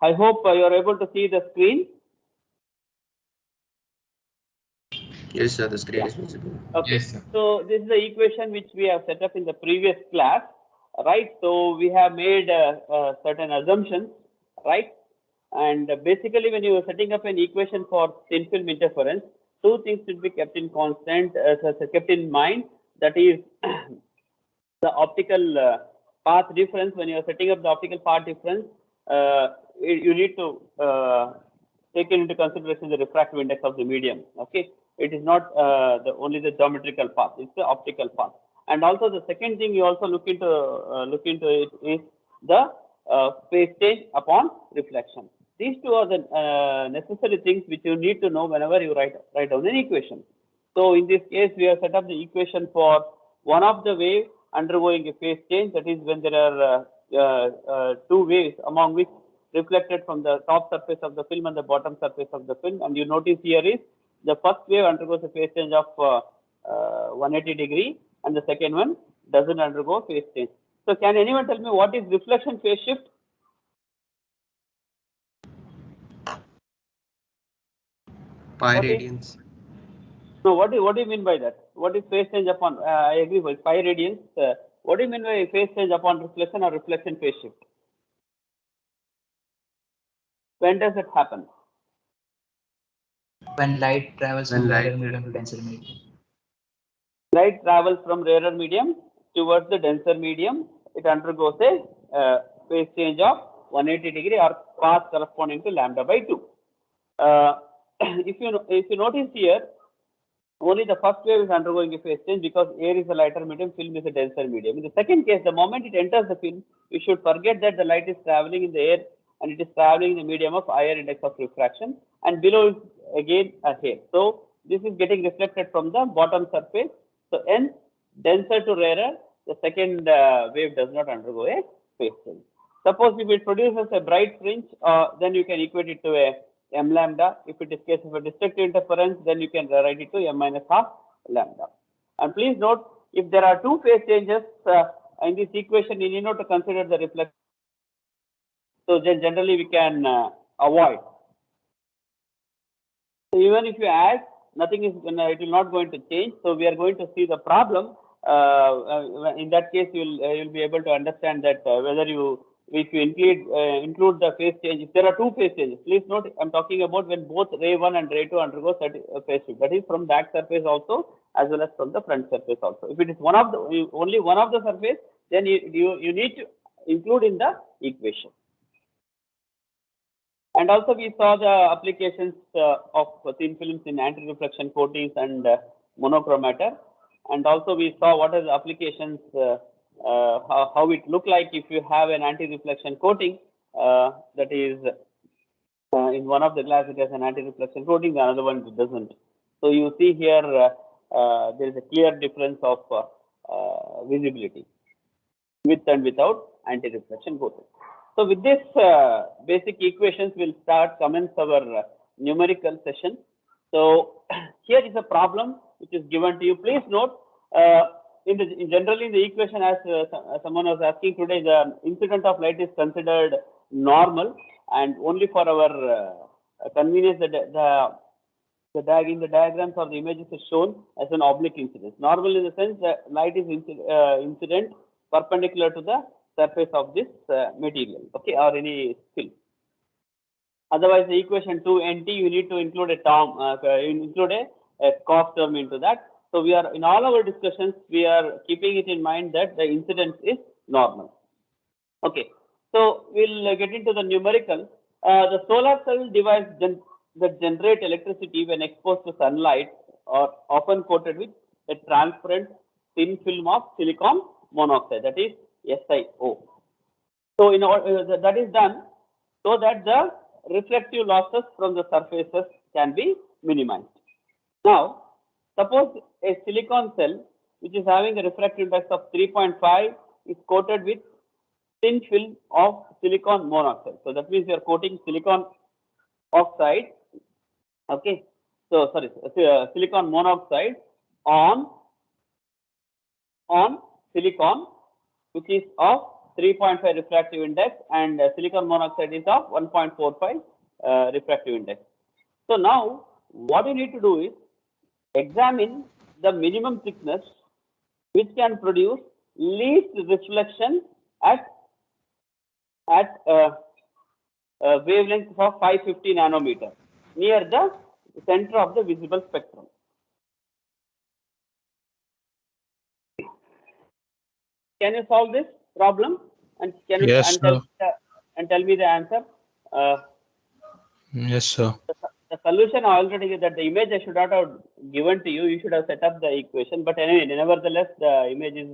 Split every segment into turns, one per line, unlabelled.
I hope you are able to see the screen.
Yes, sir. The screen is visible.
Okay.
Yes, sir.
So this is the equation which we have set up in the previous class, right? So we have made certain assumptions, right? And basically, when you are setting up an equation for thin film interference, two things should be kept in kept in mind. That is the optical path difference. When you are setting up the optical path difference, you need to take into consideration the refractive index of the medium. Okay, it is not only the geometrical path; it's the optical path. And also the second thing you also look into it is the phase change upon reflection. These two are the necessary things which you need to know whenever you write down an equation. So in this case, we have set up the equation for one of the wave undergoing a phase change. That is when there are two waves among which reflected from the top surface of the film and the bottom surface of the film. And you notice here is the first wave undergoes a phase change of 180 degree, and the second one doesn't undergo phase change. So can anyone tell me what is reflection phase shift?
Pi radians.
No, what do you mean by that? What is phase change upon? I agree with pi radians. What do you mean by phase change upon reflection or reflection phase shift? When does it happen?
When light travels
When
from
light
rarer medium to denser medium.
Light travels from rarer medium towards the denser medium. It undergoes a phase change of 180 degree or path corresponding to lambda by 2. If you notice here, only the first wave is undergoing a phase change because air is a lighter medium, film is a denser medium. In the second case, the moment it enters the film, you should forget that the light is traveling in the air and it is traveling in the medium of higher index of refraction, and below is again a hair. So this is getting reflected from the bottom surface. So hence, denser to rarer, the second wave does not undergo a phase change. Suppose if it produces a bright fringe, then you can equate it to a m lambda. If it is case of a destructive interference, then you can write it to m minus half lambda. And please note, if there are two phase changes in this equation, you need not to consider the reflection. So then generally we can avoid. So even if you add, nothing is it will not going to change. So we are going to see the problem. In that case, you'll be able to understand that whether if you include the phase change. If there are two phase changes, please note I'm talking about when both ray 1 and ray 2 undergo phase shift. That is from back surface also as well as from the front surface also. If it is only one of the surface, then you need to include in the equation. And also we saw the applications of thin films in anti-reflection coatings and monochromator. And also we saw what are the applications, how it look like if you have an anti-reflection coating, that is in one of the glass it has an anti-reflection coating, the other one it doesn't. So you see here there is a clear difference of visibility with and without anti-reflection coating. So with this basic equations, we'll commence our numerical session. So here is a problem which is given to you. Please note, generally in the equation, as someone was asking today, the incident of light is considered normal, and only for our convenience, the diagrams or the images is shown as an oblique incidence. Normal in the sense that light is incident perpendicular to the surface of this material, okay, or any film. Otherwise, the equation 2nt, you need to include a term, include a cos term into that. So we are in all our discussions, we are keeping it in mind that the incidence is normal. Okay, so we'll get into the numerical. The solar cell device that generate electricity when exposed to sunlight are often coated with a transparent thin film of silicon monoxide, that is SiO. So that is done so that the reflective losses from the surfaces can be minimized. Now, suppose a silicon cell which is having a refractive index of 3.5 is coated with thin film of silicon monoxide. So that means you are coating silicon oxide, okay. So sorry, silicon monoxide on silicon which is of 3.5 refractive index, and silicon monoxide is of 1.45 refractive index. So now what you need to do is examine the minimum thickness which can produce least reflection at wavelength of 550 nanometer near the center of the visible spectrum. Can you solve this problem? And can you
Yes, sir.
tell me the answer?
Yes, sir.
The solution already, that the image I should not have given to you. You should have set up the equation. But anyway, nevertheless, the image is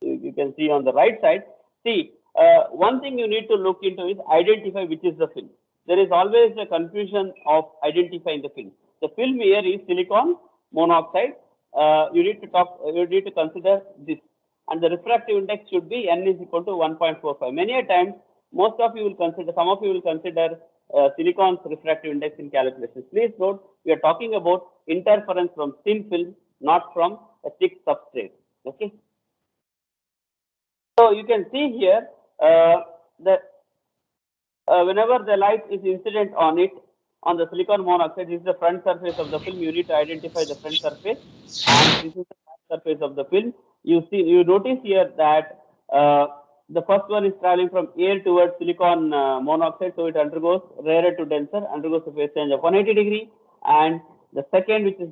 you can see on the right side. See, one thing you need to look into is identify which is the film. There is always a confusion of identifying the film. The film here is silicon monoxide. You need to consider this, and the refractive index should be n is equal to 1.45. Many a times, most of you will consider, some of you will consider silicon's refractive index in calculations. Please note, we are talking about interference from thin film, not from a thick substrate. Okay. So you can see here whenever the light is incident on it, on the silicon monoxide, this is the front surface of the film. You need to identify the front surface, and this is the back surface of the film. You notice here that the first one is traveling from air towards silicon monoxide, so it undergoes rarer to denser, undergoes a phase change of 180 degree, and the second, which is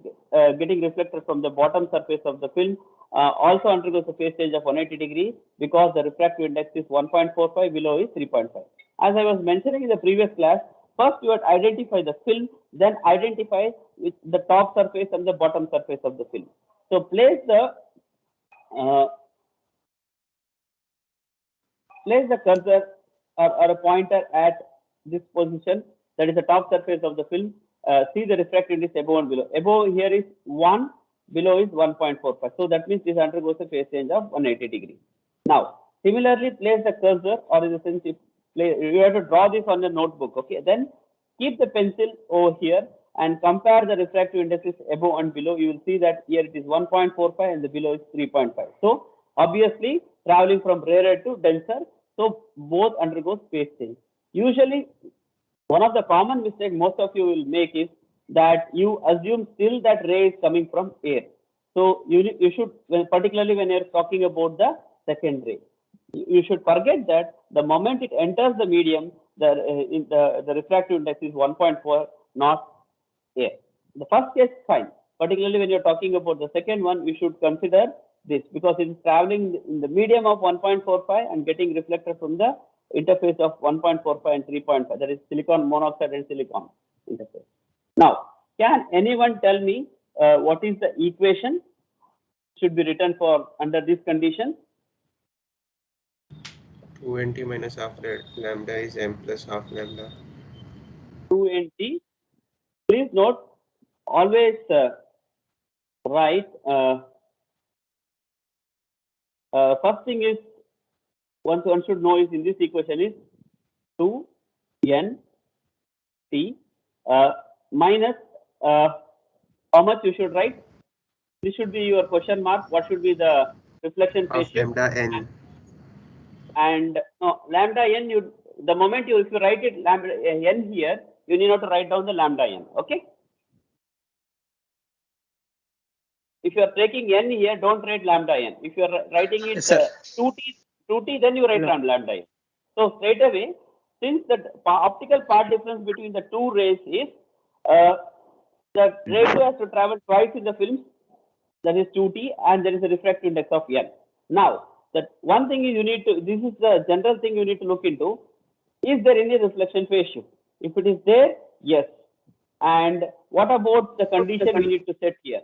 getting reflected from the bottom surface of the film, also undergoes a phase change of 180 degree, because the refractive index is 1.45, below is 3.5. As I was mentioning in the previous class, first you have to identify the film, then identify the top surface and the bottom surface of the film. So place the cursor or a pointer at this position, that is the top surface of the film. See the refractive index above and below. Above here is 1, below is 1.45. So that means this undergoes a phase change of 180 degree. Now, similarly, place the cursor, or in the sense, you have to draw this on the notebook. Okay, then keep the pencil over here and compare the refractive indices above and below. You will see that here it is 1.45 and the below is 3.5. So obviously traveling from rarer to denser, so both undergoes phase change. Usually, one of the common mistakes most of you will make is that you assume still that ray is coming from air. So you should, particularly when you're talking about the second ray, you should forget that the moment it enters the medium, the refractive index is 1.4, not air. The first case fine. Particularly when you're talking about the second one, we should consider this, because it is traveling in the medium of 1.45 and getting reflected from the interface of 1.45 and 3.5. That is silicon monoxide and silicon interface. Now, can anyone tell me what is the equation should be written for under this condition?
2nt minus half lambda is m plus half lambda.
2nt. Please note, always write. First thing is, one should know is in this equation is 2nt minus how much you should write? This should be your question mark. What should be the reflection phase
Half
shift?
lambda n.
And lambda n, the moment if you write it lambda n here, you need not to write down the lambda n. Okay. If you are taking n here, don't write lambda n. If you are writing it 2t, then you write lambda n. So straight away, since the optical path difference between the two rays is the ray 2 has to travel twice in the film, that is 2t, and there is a refractive index of n. Now, that one thing is you need to, this is the general thing you need to look into, is there any reflection phase shift? If it is there, yes. And what about the condition we need to set here?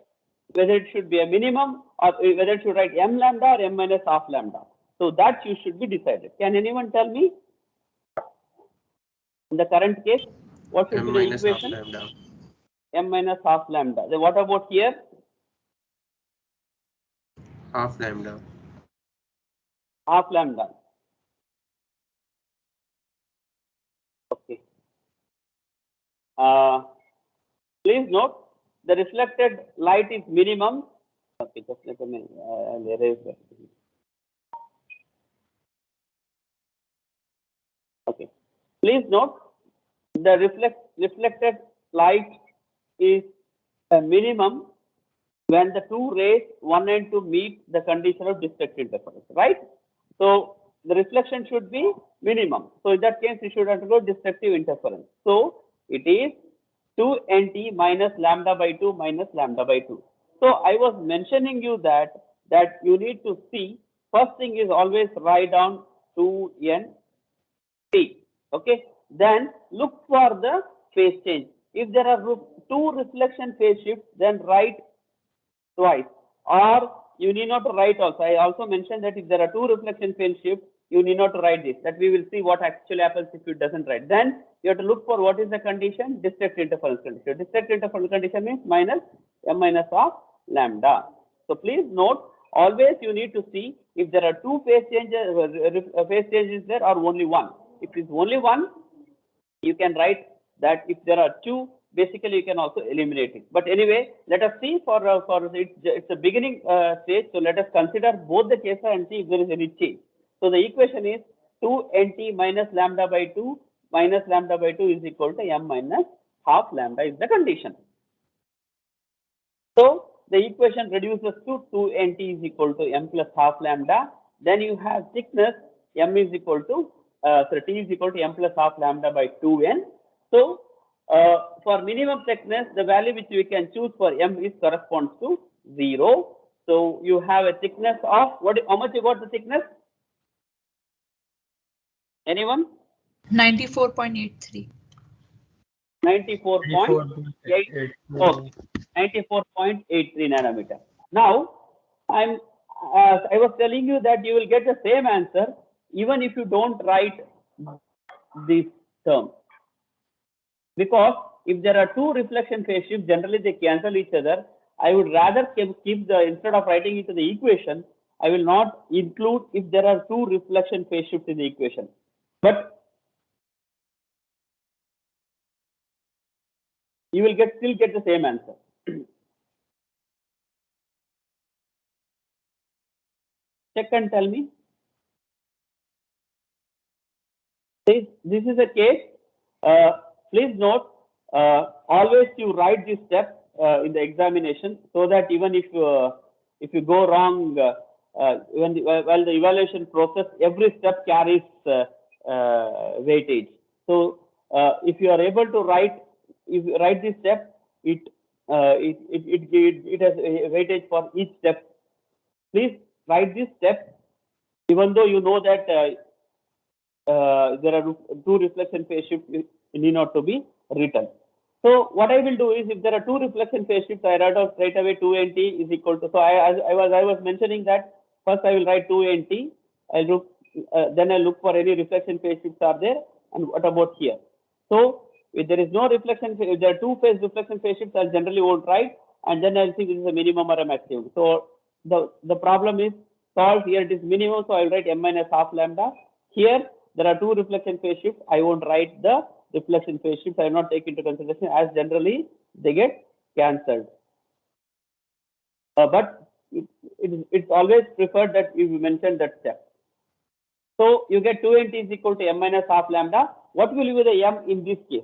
Whether it should be a minimum, or whether it should write m lambda or m minus half lambda. So that you should be decided. Can anyone tell me? In the current case, what should
M
be the
minus half
equation?
lambda.
M minus half lambda. Then what about here?
Half lambda.
Half lambda. Okay. Please note, the reflected light is minimum. Okay, just let me erase that. Okay. Please note the reflected light is a minimum when the two rays 1 and 2 meet the condition of district interference, right? So the reflection should be minimum. So in that case, we should undergo destructive interference. So it is 2nt minus lambda by 2 minus lambda by 2. So I was mentioning you that you need to see, first thing is always write down 2nt. Okay, then look for the phase change. If there are two reflection phase shifts, then write twice, or you need not to write also. I also mentioned that if there are two reflection phase shifts, you need not to write this. That we will see what actually happens if it doesn't write. Then you have to look for what is the condition, district interference condition. District interference condition means minus m minus of lambda. So please note, always you need to see if there are two phase changes there or only one. If it's only one, you can write that. If there are two, basically you can also eliminate it. But anyway, let us see for it's a beginning stage. So let us consider both the cases and see if there is any change. So the equation is 2nt minus lambda by 2 minus lambda by 2 is equal to m minus half lambda is the condition. So the equation reduces to 2nt is equal to m plus half lambda. Then you have thickness m is equal to t is equal to m plus half lambda by 2n. So for minimum thickness, the value which we can choose for m is corresponds to 0. So you have a thickness of what? How much you got the thickness? Anyone?
94.83.
94.8. Okay, 94.83 nanometer. Now, I was telling you that you will get the same answer even if you don't write this term. Because if there are two reflection phase shifts, generally they cancel each other. I would rather keep the, instead of writing it to the equation, I will not include if there are two reflection phase shifts in the equation. But you will still get the same answer. Check and tell me. This is a case. Please note, always you write this step in the examination, so that even if you go wrong while the evaluation process, every step carries weightage. So if you are able to write this step, it has a weightage for each step. Please write this step, even though you know that there are two reflection phase shifts, it need not to be written. So what I will do is, if there are two reflection phase shifts, I write out straight away 2nt is equal to. So I was mentioning that first I will write 2nt. I look then I look for any reflection phase shifts are there, and what about here? So if there is no reflection, if there are two phase reflection phase shifts, I generally won't write, and then I'll see this is a minimum or a maximum. So the problem is solved. Here it is minimum, so I'll write m minus half lambda. Here there are two reflection phase shifts. I won't write the reflection phase shifts. I will not take into consideration, as generally they get cancelled. But it's always preferred that you mention that step. So you get 2nt is equal to m minus half lambda. What will be the m in this case?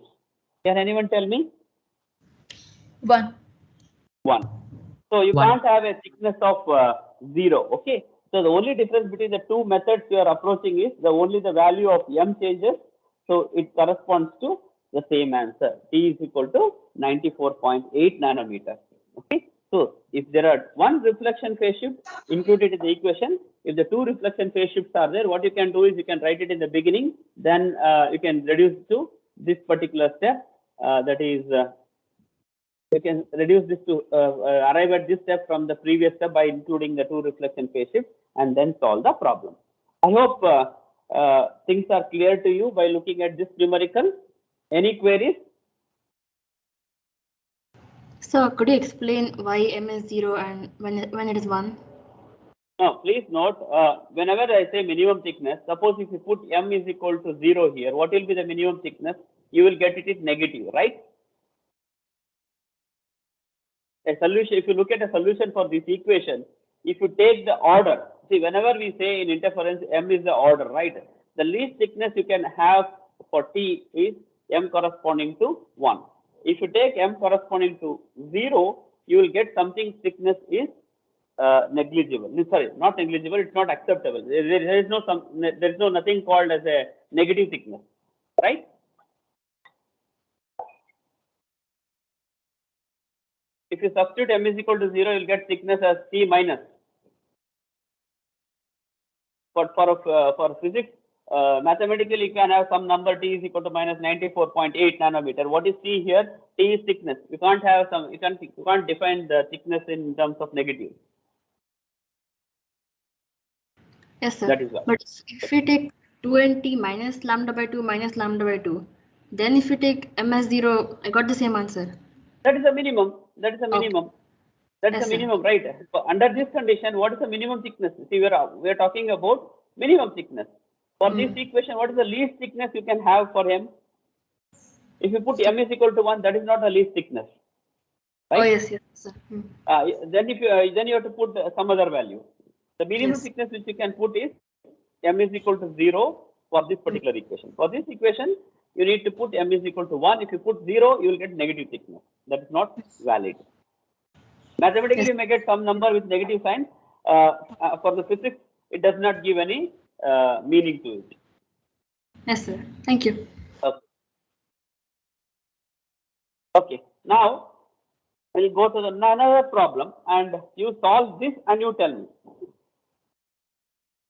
Can anyone tell me?
1.
1. So you can't have a thickness of 0. Okay. So the only difference between the two methods you are approaching is only the value of m changes. So it corresponds to the same answer. T is equal to 94.8 nanometer. Okay. So if there are one reflection phase shift included in the equation, if the two reflection phase shifts are there, what you can do is you can write it in the beginning. Then you can reduce to this particular step. That is. You can reduce this to arrive at this step from the previous step by including the two reflection phase shifts, and then solve the problem. I hope things are clear to you by looking at this numerical. Any queries?
So could you explain why m is 0 and when it is 1?
No, please note, whenever I say minimum thickness, suppose if you put m is equal to 0 here, what will be the minimum thickness? You will get it is negative, right? A solution, if you look at a solution for this equation, if you take the order, see, whenever we say in interference, m is the order, right? the least thickness you can have for T is m corresponding to 1. If you take m corresponding to 0, you will get something thickness is negligible. Sorry, not negligible. It's not acceptable. There is no nothing called as a negative thickness, right? If you substitute m is equal to 0, you'll get thickness as T minus. But for physics, mathematically, you can have some number T is equal to minus 94.8 nanometer. What is T here? T is thickness. You can't have some. You can't define the thickness in terms of negative.
Yes, sir.
That is why.
But if we take 2nt minus lambda by 2 minus lambda by 2, then if you take ms0, I got the same answer.
That is the minimum. That is the
Okay.
minimum. That's
Yes,
the
sir.
minimum, right? So under this condition, what is the minimum thickness? See, we are talking about minimum thickness. For this equation, what is the least thickness you can have for m? If you put m is equal to 1, that is not the least thickness, right?
Oh, yes, yes, sir.
Then if you then you have to put some other value. The minimum
Yes.
thickness which you can put is m is equal to 0 for this particular equation. For this equation, you need to put m is equal to 1. If you put 0, you will get negative thickness. That is not valid. Mathematically,
Yes.
you may get some number with negative sign. For the physics, it does not give any meaning to it.
Yes, sir. Thank you.
Okay. Okay. Now, we'll go to another problem, and you solve this and you tell me.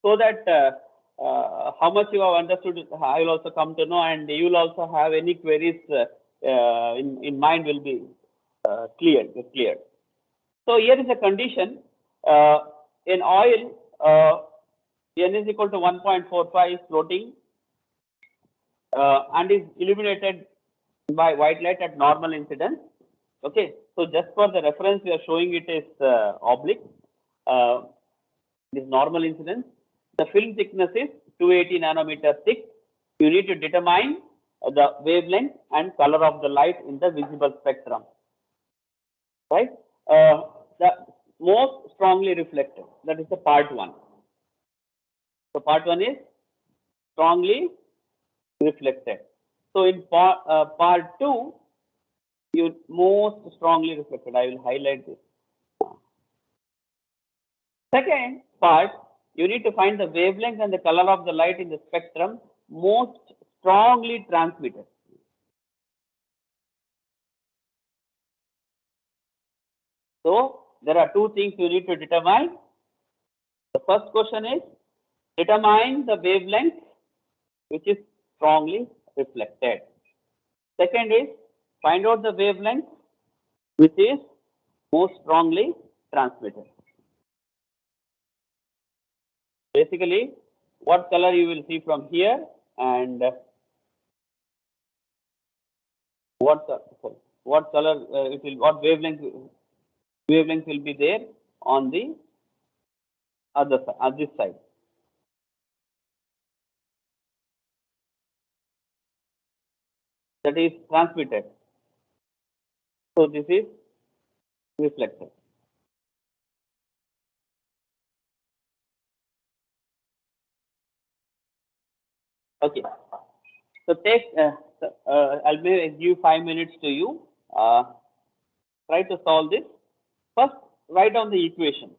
So that how much you have understood, I will also come to know, and you will also have any queries in mind will be cleared. So here is a condition. In oil, N is equal to 1.45 is floating and is illuminated by white light at normal incidence. Okay, so just for the reference, we are showing it is oblique. This normal incidence. The film thickness is 280 nanometer thick. You need to determine the wavelength and color of the light in the visible spectrum. Right? The most strongly reflected. That is the part 1. So part 1 is strongly reflected. So in part 2, you most strongly reflected. I will highlight this. Second part, you need to find the wavelength and the color of the light in the spectrum most strongly transmitted. So there are two things you need to determine. The first question is determine the wavelength which is strongly reflected. Second is find out the wavelength which is most strongly transmitted. Basically, what color you will see from here and what color it will, what wavelength will be there on the other side, on this side. That is transmitted. So this is reflected. Okay. So take, I'll give 5 minutes to you. Try to solve this. First, write down the equation.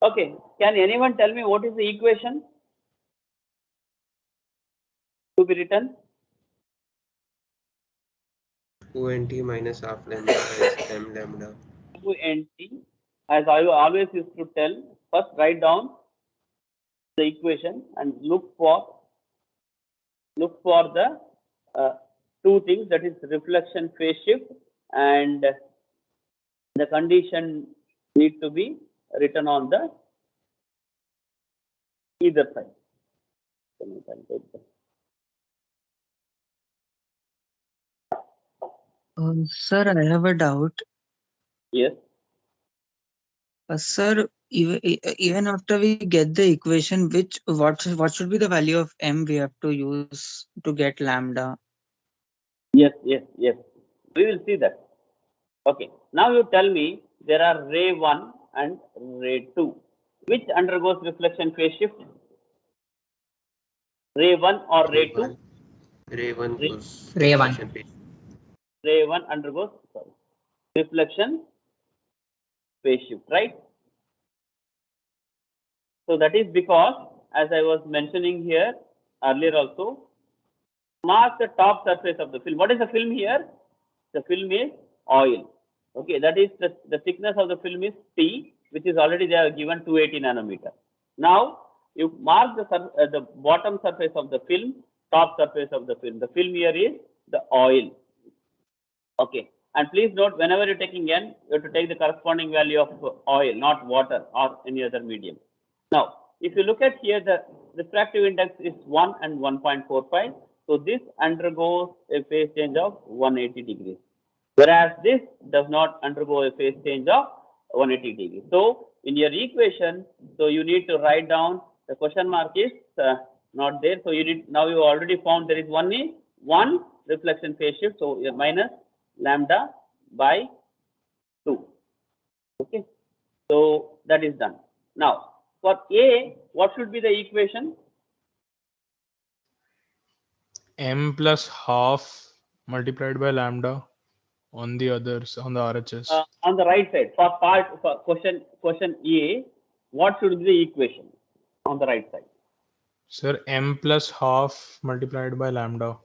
Okay. Can anyone tell me what is the equation to be written?
2nt minus half lambda is m lambda.
2nt, as I always used to tell, first write down the equation and look for the two things, that is reflection phase shift and The condition needs to be written on the either side.
Sir, I have a doubt.
Yes.
Sir, even after we get the equation, what should be the value of m we have to use to get lambda?
Yes. We will see that. Okay. Now you tell me there are ray 1 and ray 2. Which undergoes reflection phase shift? Ray 1 or ray 2?
Ray 1 goes.
Ray 1.
Ray 1 undergoes reflection phase shift, right? So that is because, as I was mentioning here earlier also, mark the top surface of the film. What is the film here? The film is oil. Okay, that is the thickness of the film is T, which is already they are given 280 nanometer. Now you mark the bottom surface of the film, top surface of the film. The film here is the oil. Okay, and please note, whenever you're taking N, you have to take the corresponding value of oil, not water or any other medium. Now, if you look at here, the refractive index is 1 and 1.45. So this undergoes a phase change of 180 degrees. Whereas this does not undergo a phase change of 180 degrees. So in your equation, so you need to write down the question mark is not there. So you need, now you already found there is one reflection phase shift. So you're minus lambda by 2. Okay. So that is done. Now for A, what should be the equation?
M plus half multiplied by lambda on the others, on the RHS.
On the right side, for question A, what should be the equation on the right side?
Sir, M plus half multiplied by lambda.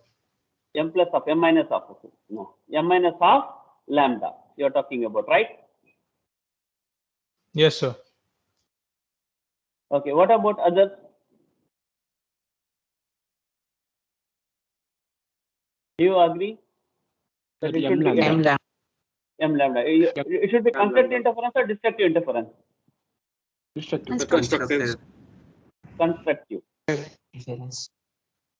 M plus half, M minus half. No, M minus half lambda you are talking about, right?
Yes, sir.
Okay, what about others? Do you agree? That it should be
M lambda.
M lambda. It should be constructive interference or destructive interference?
Constructive.
Constructive.
Interference.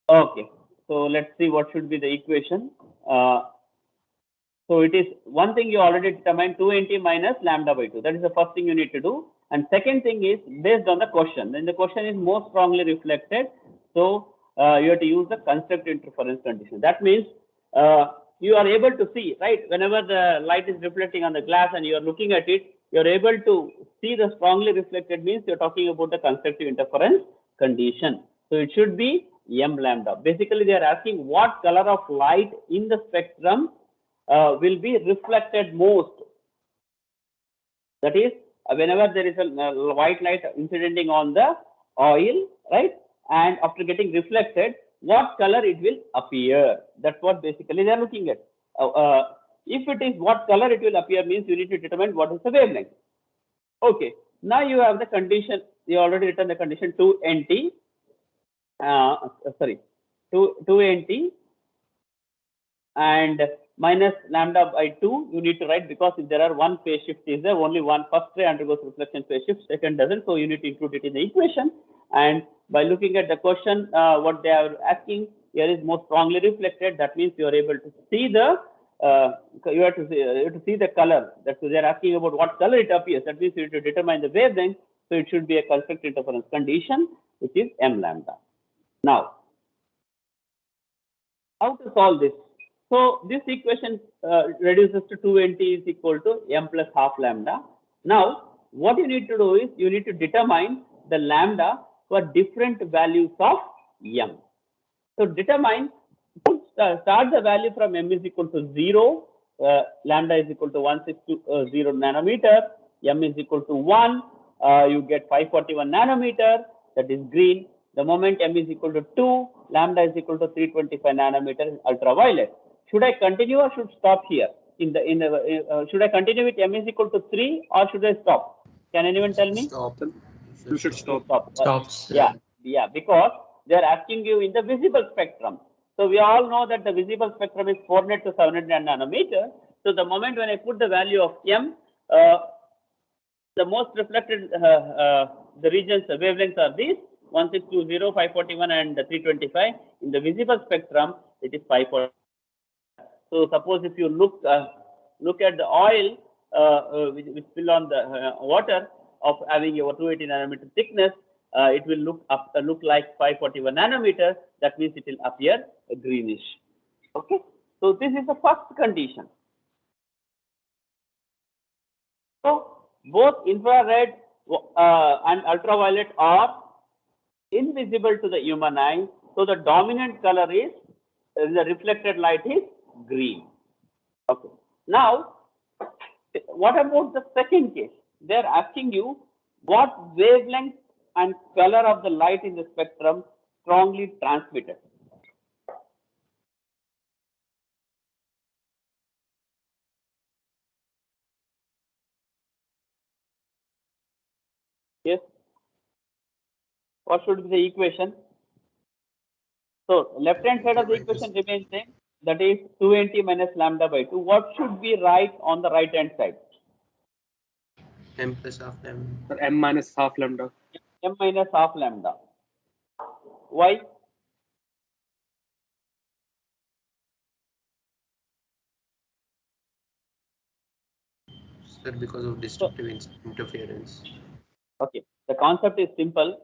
Okay, so let's see what should be the equation. So it is one thing you already determined, 2nt minus lambda by 2. That is the first thing you need to do. And second thing is based on the question. Then the question is more strongly reflected. So you have to use the constructive interference condition. That means you are able to see, right? Whenever the light is reflecting on the glass and you are looking at it, you are able to see the strongly reflected means you are talking about the constructive interference condition. So it should be M lambda. Basically, they are asking what color of light in the spectrum will be reflected most. That is, whenever there is a white light incidenting on the oil, right? And after getting reflected, what color it will appear? That's what basically they are looking at. If it is what color it will appear means you need to determine what is the wavelength. Okay. Now you have the condition. You already written the condition 2nt. 2nt and minus lambda by 2 you need to write, because if there are one phase shift is there, only one first ray undergoes reflection phase shift, second doesn't, so you need to include it in the equation. And by looking at the question, what they are asking here is more strongly reflected. That means you are able to see the you have to see the color. That's they are asking about what color it appears. That means you need to determine the wavelength. So it should be a constructive interference condition, which is M lambda. Now, how to solve this? So this equation reduces to 2nt is equal to M plus half lambda. Now, what you need to do is you need to determine the lambda for different values of M. So determine, start the value from M is equal to 0, lambda is equal to 160 nanometer, M is equal to 1, you get 541 nanometer, that is green. The moment M is equal to 2, lambda is equal to 325 nanometer ultraviolet. Should I continue or should stop here? Should I continue with M is equal to 3 or should I stop? Can anyone tell me?
Stop. You should stop.
Stops.
Yeah, because they are asking you in the visible spectrum. So we all know that the visible spectrum is 400 to 700 nanometer. So the moment when I put the value of M, the most reflected the regions, the wavelengths are these 1620, 541, and 325. In the visible spectrum, it is 540. So suppose if you look at the oil which spill on the water of having a 280 nanometer thickness, it will look like 541 nanometers. That means it will appear greenish. Okay. So this is the first condition. So both infrared and ultraviolet are invisible to the human eye. So the dominant color is the reflected light is green. Okay. Now, what about the second case? They are asking you what wavelength and color of the light in the spectrum strongly transmitted. Yes. What should be the equation? So left hand side of the equation remains same. That is 220 minus lambda by 2. What should be right on the right hand side?
M plus half lambda.
Sir, M minus half lambda.
M minus half lambda. Why?
Sir, because of destructive interference.
Okay, the concept is simple.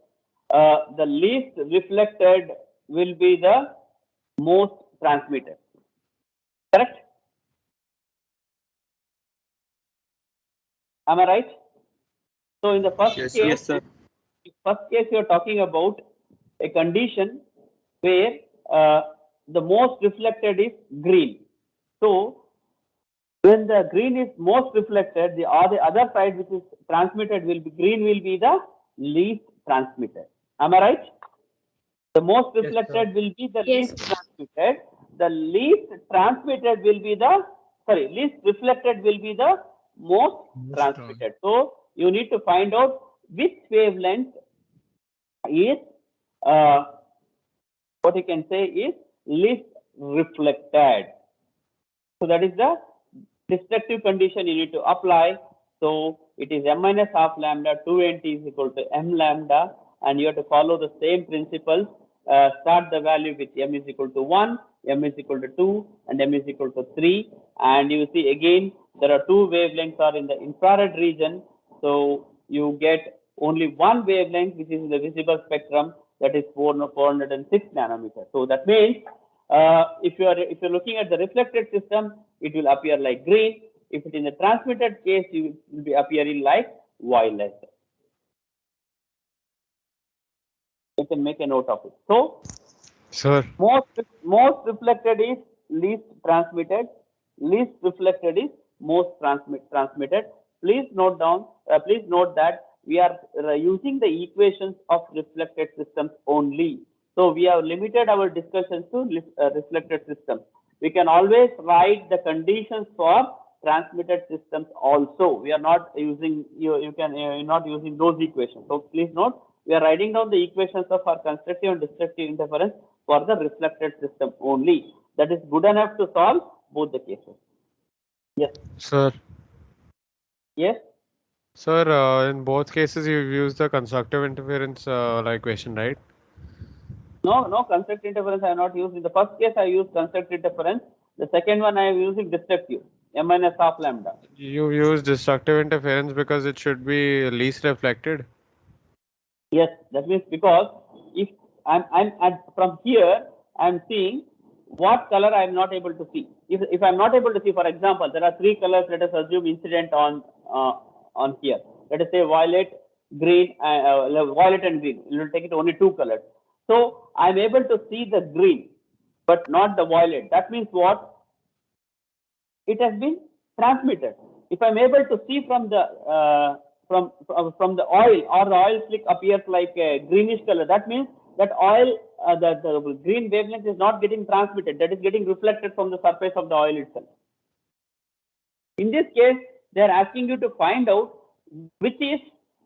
The least reflected will be the most transmitted. Correct? Am I right? So in the first
Yes,
case,
Yes, sir.
you are talking about a condition where the most reflected is green. So when the green is most reflected, the other side which is transmitted will be green will be the least transmitted. Am I right? The most reflected will be the
Yes.
least transmitted. The least transmitted will be the least reflected will be the most transmitted. So you need to find out which wavelength is what you can say is least reflected. So that is the destructive condition you need to apply. So it is M minus half lambda, 220 is equal to M lambda, and you have to follow the same principles. Start the value with M is equal to 1, M is equal to 2, and M is equal to 3. And you see again, there are two wavelengths are in the infrared region. So you get only one wavelength, which is in the visible spectrum, that is 406 nanometers. So that means if you're looking at the reflected system, it will appear like green. If it is in the transmitted case, you will be appearing like violet. You can make a note of it. So,
Sir,
most reflected is least transmitted. Least reflected is most transmitted. Please note down. Please note that we are using the equations of reflected systems only. So we have limited our discussions to reflected systems. We can always write the conditions for transmitted systems also. We are not using not using those equations. So please note, we are writing down the equations of our constructive and destructive interference for the reflected system only. That is good enough to solve both the cases. Yes.
Sir.
Yes.
Sir, in both cases, you've used the constructive interference equation, right?
No constructive interference I have not used. In the first case, I used constructive interference. The second one, I am using destructive, M minus half lambda.
You use destructive interference because it should be least reflected.
Yes, that means because if I'm from here, I'm seeing what color I'm not able to see. If I'm not able to see, for example, there are three colors. Let us assume incident on here. Let us say violet, green, violet and green. We will take it only two colors. So I'm able to see the green, but not the violet. That means what? It has been transmitted. If I'm able to see from the from the oil, or the oil slick appears like a greenish color, that means that oil, the green wavelength is not getting transmitted. That is getting reflected from the surface of the oil itself. In this case, they are asking you to find out which is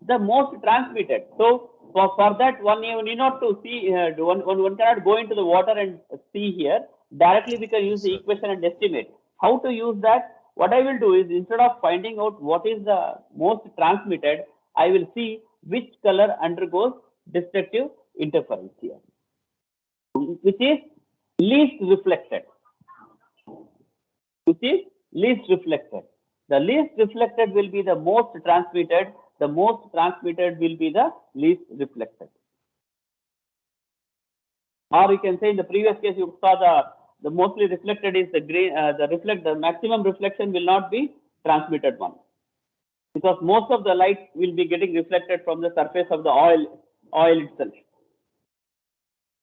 the most transmitted. So for that, one you need not to see. One cannot go into the water and see here. Directly we can use the equation and estimate. How to use that? what I will do is, instead of finding out what is the most transmitted, I will see which color undergoes destructive interference here, which is least reflected. Which is least reflected. The least reflected will be the most transmitted. The most transmitted will be the least reflected. Or you can say in the previous case you saw the mostly reflected is the green. The maximum reflection will not be transmitted one, because most of the light will be getting reflected from the surface of the oil itself.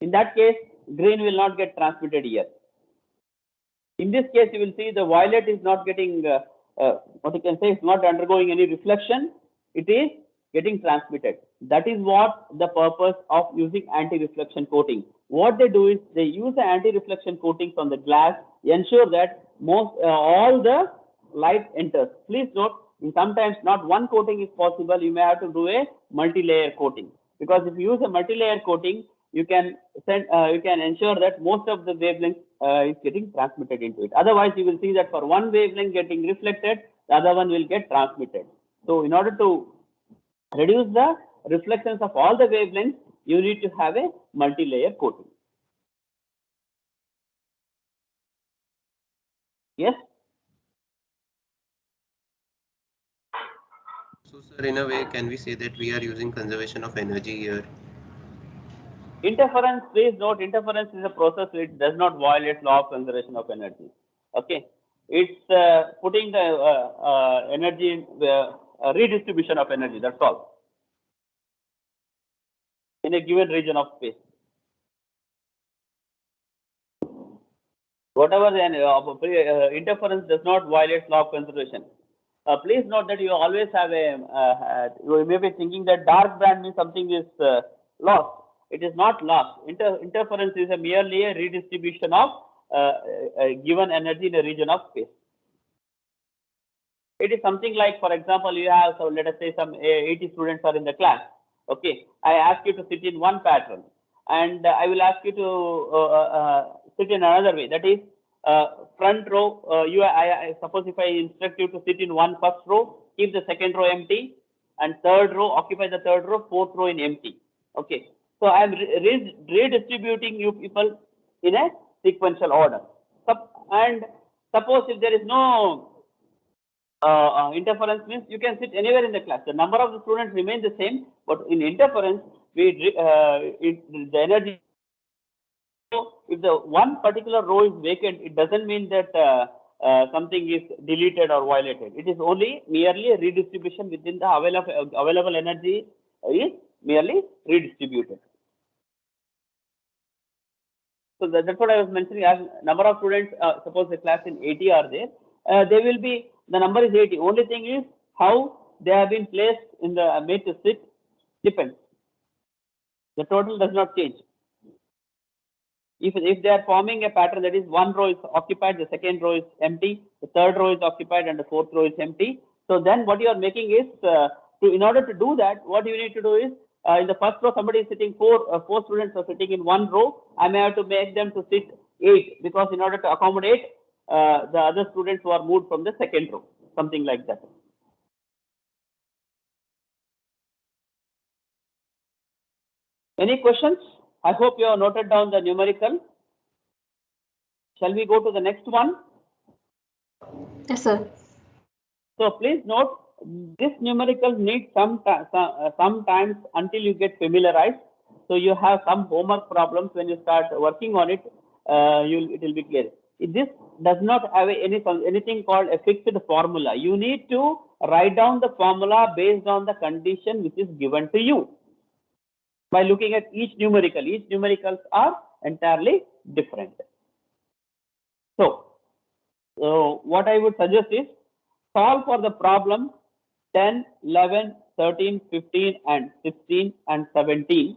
In that case, green will not get transmitted here. In this case, you will see the violet is not getting, what you can say, it's not undergoing any reflection. It is getting transmitted. That is what the purpose of using anti-reflection coating. What they do is they use the anti-reflection coatings on the glass, ensure that all the light enters. Please note, sometimes not one coating is possible. You may have to do a multi-layer coating, because if you use a multi-layer coating, you can ensure that most of the wavelength is getting transmitted into it. Otherwise, you will see that for one wavelength getting reflected, the other one will get transmitted. So in order to reduce the reflections of all the wavelengths, you need to have a multi-layer coating. Yes?
So, sir, in a way, can we say that we are using conservation of energy here?
Interference, please note, interference is a process which does not violate law of conservation of energy. Okay, it's putting the energy redistribution of energy. That's all in a given region of space. Whatever the interference does not violate law of conservation. Please note that you always have you may be thinking that dark band means something is lost. It is not lost. Interference is merely a redistribution of a given energy in a region of space. It is something like, for example, you have, so let us say some 80 students are in the class. Okay, I ask you to sit in one pattern, and I will ask you to sit in another way. That is, front row. I suppose if I instruct you to sit in first row, keep the second row empty, and third row occupy the third row, fourth row in empty. Okay, so I am redistributing you people in a sequential order. And suppose if there is no interference, means you can sit anywhere in the class. The number of the students remain the same, but in interference, the energy. So if the one particular row is vacant, it doesn't mean that something is deleted or violated. It is only merely a redistribution within the available energy is merely redistributed. So that's what I was mentioning. As number of students, suppose the class in 80 are there, they will be, the number is 80. Only thing is how they have been placed in the made to sit depends. The total does not change. If they are forming a pattern, that is, one row is occupied, the second row is empty, the third row is occupied, and the fourth row is empty. So then what you are making is, in order to do that, what you need to do is, in the first row somebody is sitting, four students are sitting in one row. I may have to make them to sit 8, because in order to accommodate the other students who are moved from the second row, something like that. Any questions? I hope you have noted down the numerical. Shall we go to the next one?
Yes, sir.
So please note, this numerical needs sometimes until you get familiarized. So you have some homework problems. When you start working on it, it will be clear. This does not have anything called a fixed formula. You need to write down the formula based on the condition which is given to you. By looking at each numericals are entirely different. So what I would suggest is, solve for the problem 10, 11, 13, 15, and 16, and 17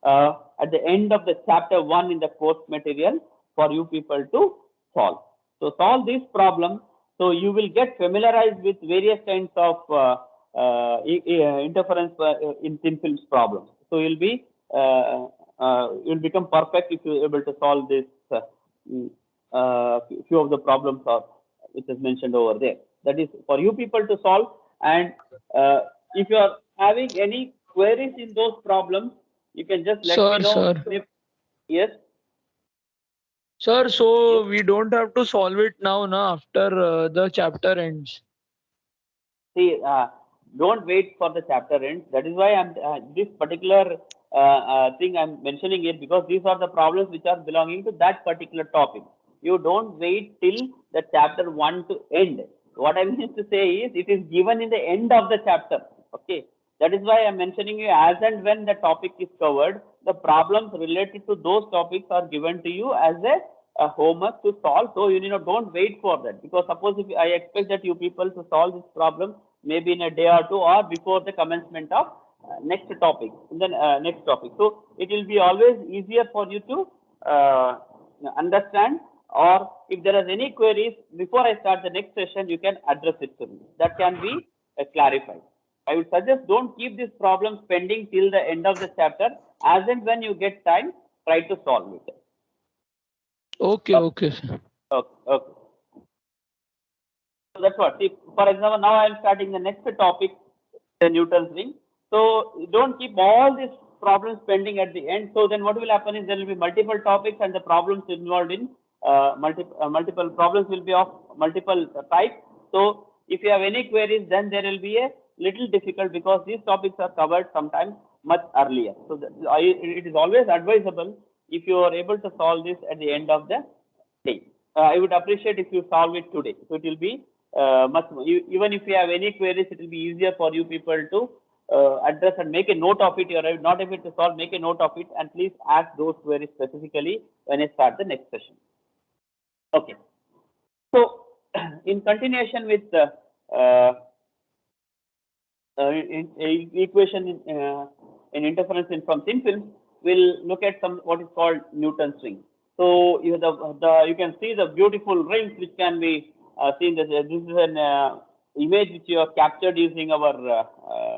at the end of the chapter 1 in the course material for you people to solve. So solve this problem, so you will get familiarized with various kinds of interference in thin films problems. So you'll become perfect if you're able to solve this few of the problems or which is mentioned over there. That is for you people to solve. And if you are having any queries in those problems, you can just let me know.
Sir.
Yes.
Sir, so we don't have to solve it now, na, after the chapter ends.
See, don't wait for the chapter end. That is why I'm this particular thing I'm mentioning it, because these are the problems which are belonging to that particular topic. You don't wait till the chapter 1 to end. What I mean to say is it is given in the end of the chapter. Okay. That is why I'm mentioning you, as and when the topic is covered, the problems related to those topics are given to you as a homework to solve. So you don't wait for that, because suppose if I expect that you people to solve this problem maybe in a day or two or before the commencement of next topic, next topic. So it will be always easier for you to understand, or if there are any queries before I start the next session, you can address it to me. That can be clarified. I would suggest don't keep this problem pending till the end of the chapter. As and when you get time, try to solve it.
Okay, okay, sir.
Okay, okay. So that's what. See, for example, now I am starting the next topic, the Newton's ring. So don't keep all these problems pending at the end. So then what will happen is there will be multiple topics and the problems involved in multiple problems will be of multiple types. So if you have any queries, then there will be a little difficult, because these topics are covered sometimes much earlier. So it is always advisable if you are able to solve this at the end of the day. I would appreciate if you solve it today. So it will be much more. Even if you have any queries, it will be easier for you people to address and make a note of it. You are not able to solve, make a note of it, and please ask those queries specifically when I start the next session. Okay. So in continuation with equation in interference from thin films, we'll look at what is called Newton's ring. So you can see the beautiful rings which can be seen. This is an image which you have captured using our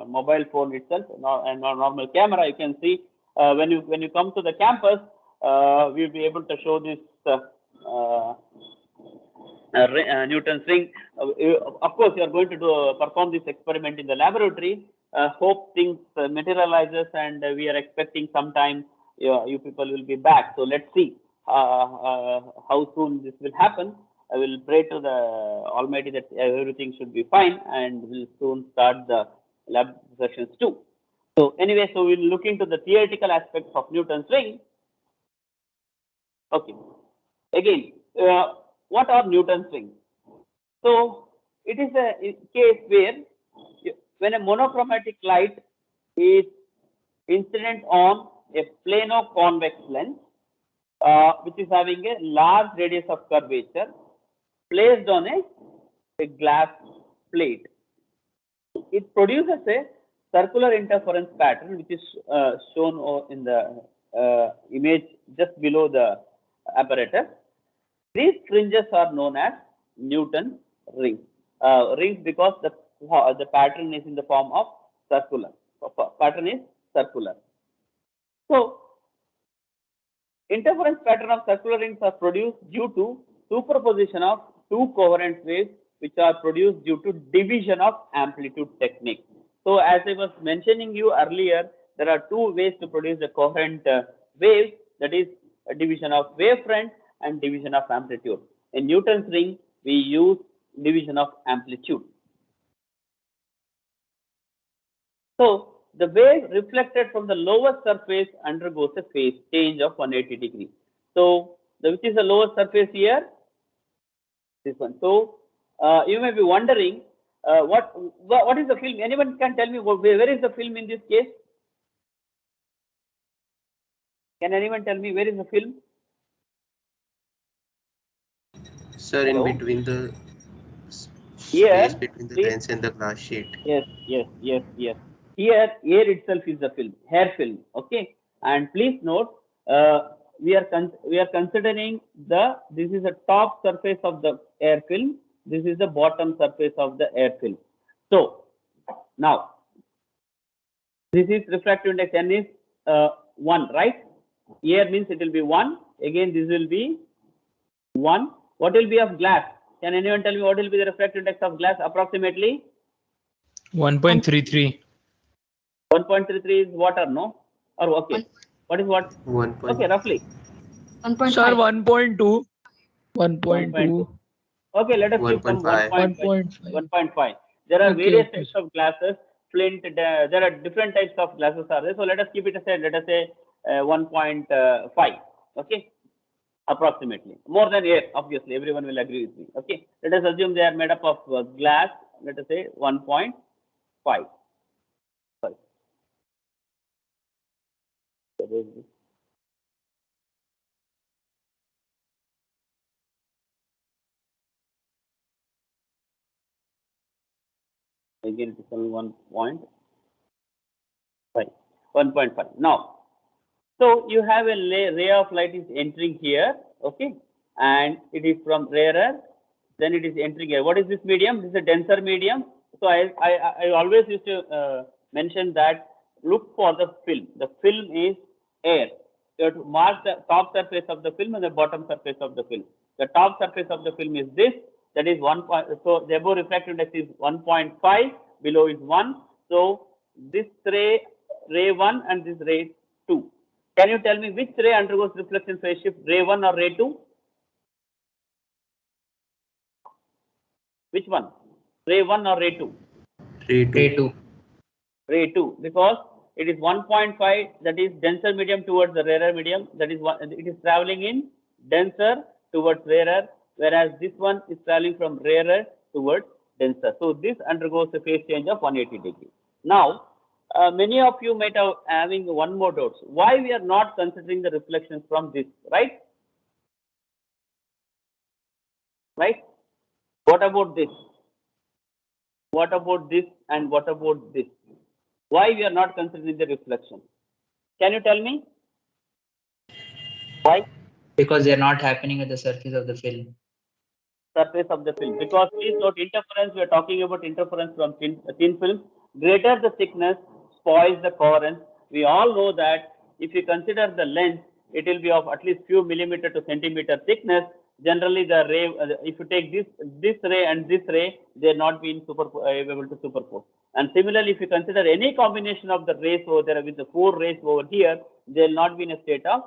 mobile phone itself, and normal camera. You can see when you come to the campus, we'll be able to show this Newton's ring. Of course, you are going to perform this experiment in the laboratory. Hope things materializes, and we are expecting sometime you people will be back. So let's see how soon this will happen. I will pray to the Almighty that everything should be fine, and we'll soon start the lab sessions too. So anyway, so we'll look into the theoretical aspects of Newton's ring. Okay. Again, what are Newton's rings? So it is a case where when a monochromatic light is incident on a plano-convex lens, which is having a large radius of curvature, placed on a glass plate, it produces a circular interference pattern, which is shown in the image just below the apparatus. These fringes are known as Newton rings. Rings because the pattern is in the form of circular. Pattern is circular. So interference pattern of circular rings are produced due to superposition of two coherent waves, which are produced due to division of amplitude technique. So as I was mentioning you earlier, there are two ways to produce the coherent waves, that is a division of wavefront and division of amplitude. In Newton's ring, we use division of amplitude. So the wave reflected from the lower surface undergoes a phase change of 180 degrees. So which is the lower surface here? This one. So you may be wondering what is the film? Anyone can tell me where is the film in this case? Can anyone tell me where is the film?
Sir,
Hello?
in between the
Here,
space between the
please.
lens and the glass sheet.
Yes. Here, air itself is the film, hair film. Okay, and please note, we are considering this is the top surface of the air film. This is the bottom surface of the air film. So now, this is refractive index n is 1, right? Here means it will be 1. Again, this will be 1. What will be of glass? Can anyone tell me what will be the refractive index of glass approximately?
1.33.
1.33 is water, no? Or okay. What is what?
1.
Okay, roughly.
1.5.
Sir, 1.2. 1.2.
1.2. Okay, let us give some
1.5.
1.5. 1.5. There are
Okay,
various
okay.
types of glasses. Flint, there are different types of glasses are there. So let us keep it aside. Let us say 1.5. Okay, approximately. More than air, obviously. Everyone will agree with me. Okay, let us assume they are made up of glass. Let us say 1.5. Sorry. Again, it is only 1.5. 1.5. Now, so you have a ray of light is entering here, okay, and it is from rarer, then it is entering here. What is this medium? This is a denser medium. So I always used to mention that look for the film. The film is air. You have to mark the top surface of the film and the bottom surface of the film. The top surface of the film is this. That is 1. So the above refractive index is 1.5. Below is 1. So this ray 1 and this ray 2. Can you tell me which ray undergoes reflection phase shift, ray 1 or ray 2? Which one? Ray 1 or ray 2?
Ray 2.
Ray 2, because it is 1.5, that is denser medium towards the rarer medium, that is it is traveling in denser towards rarer, whereas this one is traveling from rarer towards denser. So this undergoes a phase change of 180 degrees. Now, many of you might have having one more doubt. Why we are not considering the reflections from this, right? Right? What about this? What about this and what about this? Why we are not considering the reflection? Can you tell me? Why?
Because they are not happening at the surface of the film.
Surface of the film. Because please note interference, we are talking about interference from thin films. Greater the thickness spoils the coherence. We all know that if you consider the length, it will be of at least few millimeter to centimeter thickness. Generally, the ray, if you take this ray and this ray, they are not being able to superpose. And similarly, if you consider any combination of the rays over there with the 4 rays over here, they will not be in a state of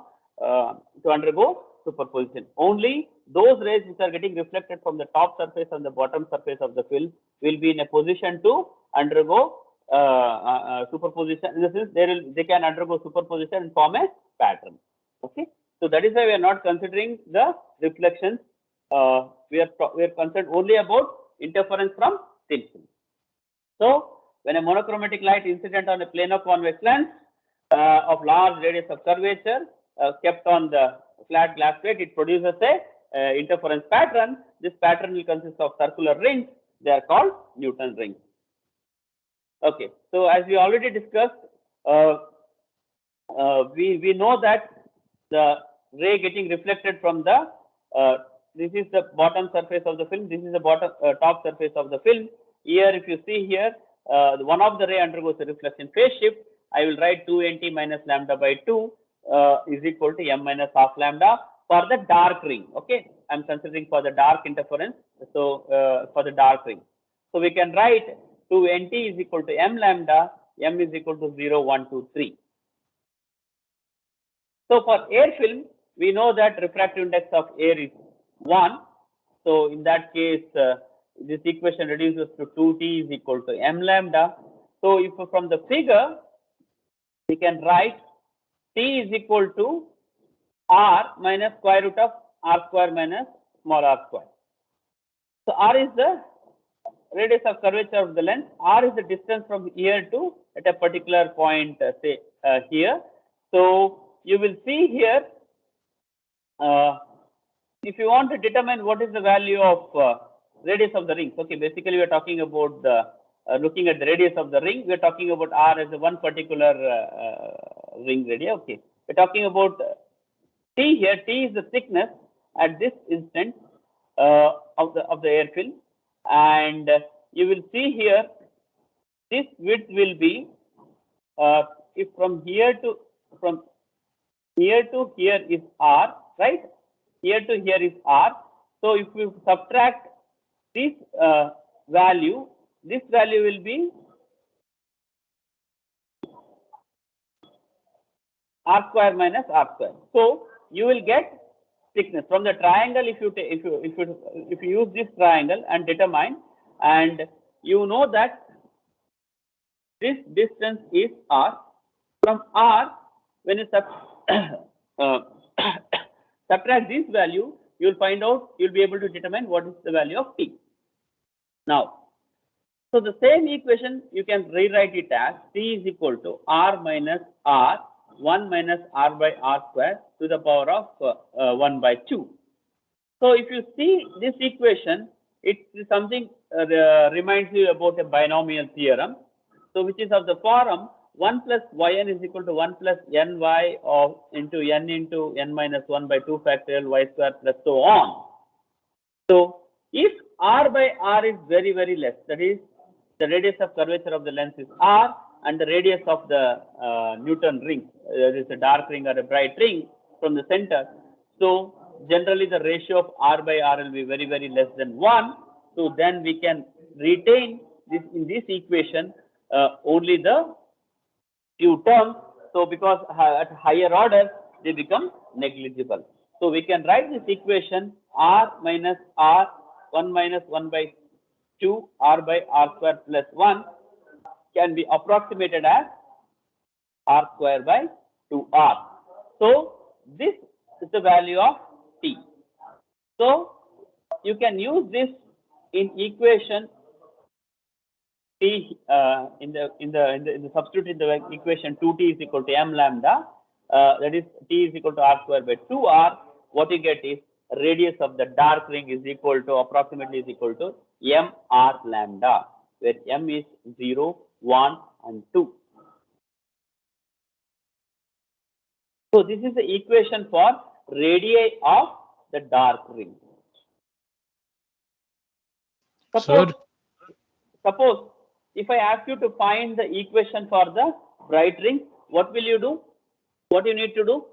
to undergo superposition. Only those rays which are getting reflected from the top surface and the bottom surface of the film will be in a position to undergo superposition. In the sense, they can undergo superposition and form a pattern. Okay, so that is why we are not considering the reflections. We are concerned only about interference from thin film. So when a monochromatic light incident on a plane of convex lens of large radius of curvature kept on the flat glass plate, it produces a interference pattern. This pattern will consist of circular rings. They are called Newton rings. Okay, so as we already discussed, we know that the ray getting reflected from the this is the bottom surface of the film. This is the bottom top surface of the film. Here, if you see here, one of the ray undergoes a reflection phase shift. I will write 2nt minus lambda by 2 is equal to m minus half lambda for the dark ring. Okay, I'm considering for the dark interference. So for the dark ring, so we can write 2nt is equal to m lambda. M is equal to 0, 1, 2, 3. So for air film, we know that refractive index of air is 1. So in that case, this equation reduces to 2t is equal to m lambda. So if from the figure, we can write t is equal to r minus square root of r square minus small r square. So r is the radius of curvature of the lens. R is the distance from here to at a particular point, say here. So you will see here, if you want to determine what is the value of radius of the rings. Okay, basically we are talking about the looking at the radius of the ring. We are talking about r as a one particular ring radius. Okay, we are talking about t here. T is the thickness at this instant of the air film, and you will see here this width will be if from here to here is r, right? Here to here is r. So if you subtract this value will be r square minus r square. So you will get thickness from the triangle. If you use this triangle and determine, and you know that this distance is r. From r, when you subtract this value, you will find out, you'll be able to determine what is the value of t. Now, so the same equation you can rewrite it as t is equal to r minus r 1 minus r by r square to the power of 1 by 2. So if you see this equation, it is something reminds you about a binomial theorem. So which is of the form 1 plus yn is equal to 1 plus ny of into n minus 1 by 2 factorial y square plus so on. So if r by r is very, very less, that is the radius of curvature of the lens is r, and the radius of the Newton ring, there is a dark ring or a bright ring from the center. So generally the ratio of r by r will be very, very less than 1. So then we can retain this in this equation only the few terms. So because at higher order they become negligible. So we can write this equation r minus r 1 minus 1 by 2 r by r square plus 1 can be approximated as r square by 2r. So this is the value of t. So you can use this in equation t in the substitute in the equation 2t is equal to m lambda, that is t is equal to r square by 2r. What you get is radius of the dark ring is equal to approximately is equal to m r lambda, where m is 0, 1 and 2. So this is the equation for radii of the dark ring. Suppose if I ask you to find the equation for the bright ring, what will you do? What you need to do?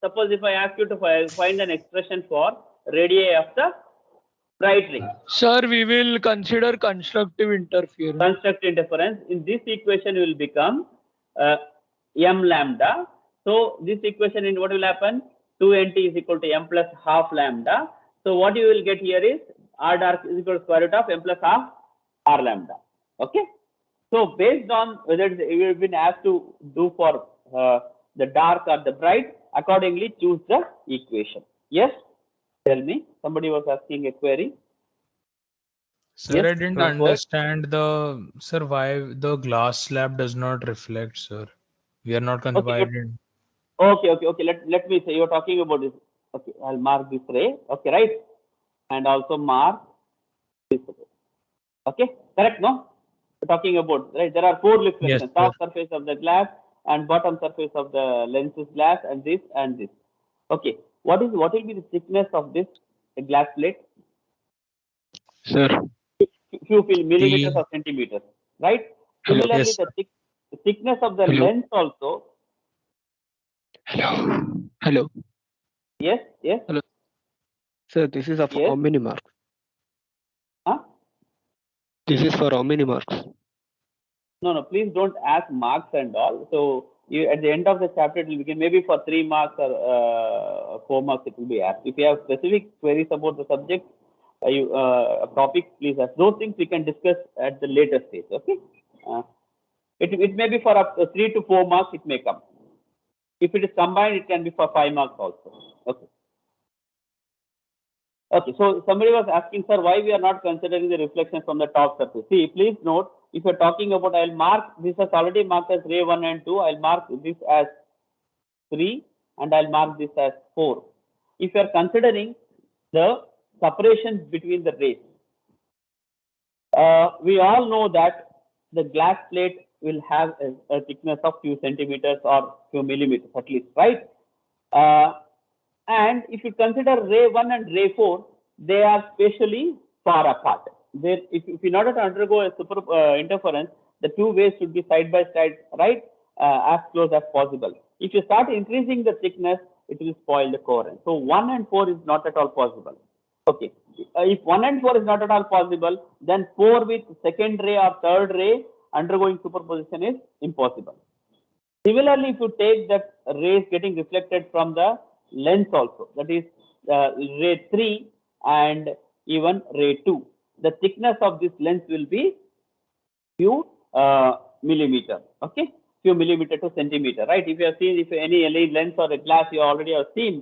Suppose if I ask you to find an expression for radii of the bright ring.
Sir, we will consider constructive interference.
Constructive interference. In this equation will become m lambda. So this equation, in what will happen? 2nt is equal to m plus half lambda. So what you will get here is r dark is equal to square root of m plus half r lambda. Okay. So based on whether you have been asked to do for the dark or the bright, accordingly choose the equation. Yes. Tell me. Somebody was asking a query.
Sir,
Yes,
I didn't understand why the glass slab does not reflect, sir. We are not confined.
Okay. Let me say, you're talking about this. Okay, I'll mark this ray. Okay, right? And also mark this. Okay, correct, no? We're talking about, right? There are 4 reflections.
Yes,
top surface of the glass and bottom surface of the lens's glass, and this and this. Okay, what will be the thickness of this glass plate?
Sir.
Few millimeters or centimeters, right? Similarly,
Yes.
the thickness of the lens also.
Hello.
Yes.
Hello. Sir, this is of how many marks?
Huh?
This is for how many marks?
No, please don't ask marks and all. So you, at the end of the chapter, it will begin maybe for 3 marks or 4 marks it will be asked. If you have specific queries about the subject, topic, please ask. Those things we can discuss at the later stage. Okay. It may be for up to 3 to 4 marks. It may come. If it is combined, it can be for 5 marks also. Okay. Okay. So somebody was asking, sir, why we are not considering the reflection from the top surface? See, please note, if you're talking about, I'll mark this as already marked as ray 1 and 2. I'll mark this as 3 and I'll mark this as 4. If you're considering the separation between the rays, we all know that the glass plate will have a thickness of few centimeters or few millimeters at least, right? And if you consider ray 1 and ray 4, they are spatially far apart. If in order to undergo a super interference, the 2 waves should be side by side, right? As close as possible. If you start increasing the thickness, it will spoil the coherence. So 1 and 4 is not at all possible. Okay. If 1 and 4 is not at all possible, then 4 with second ray or third ray undergoing superposition is impossible. Similarly, if you take that rays getting reflected from the lens also, that is ray 3 and even ray 2, the thickness of this lens will be few millimeter, okay, few millimeter to centimeter, right? If you have seen, if any LED lens or a glass you already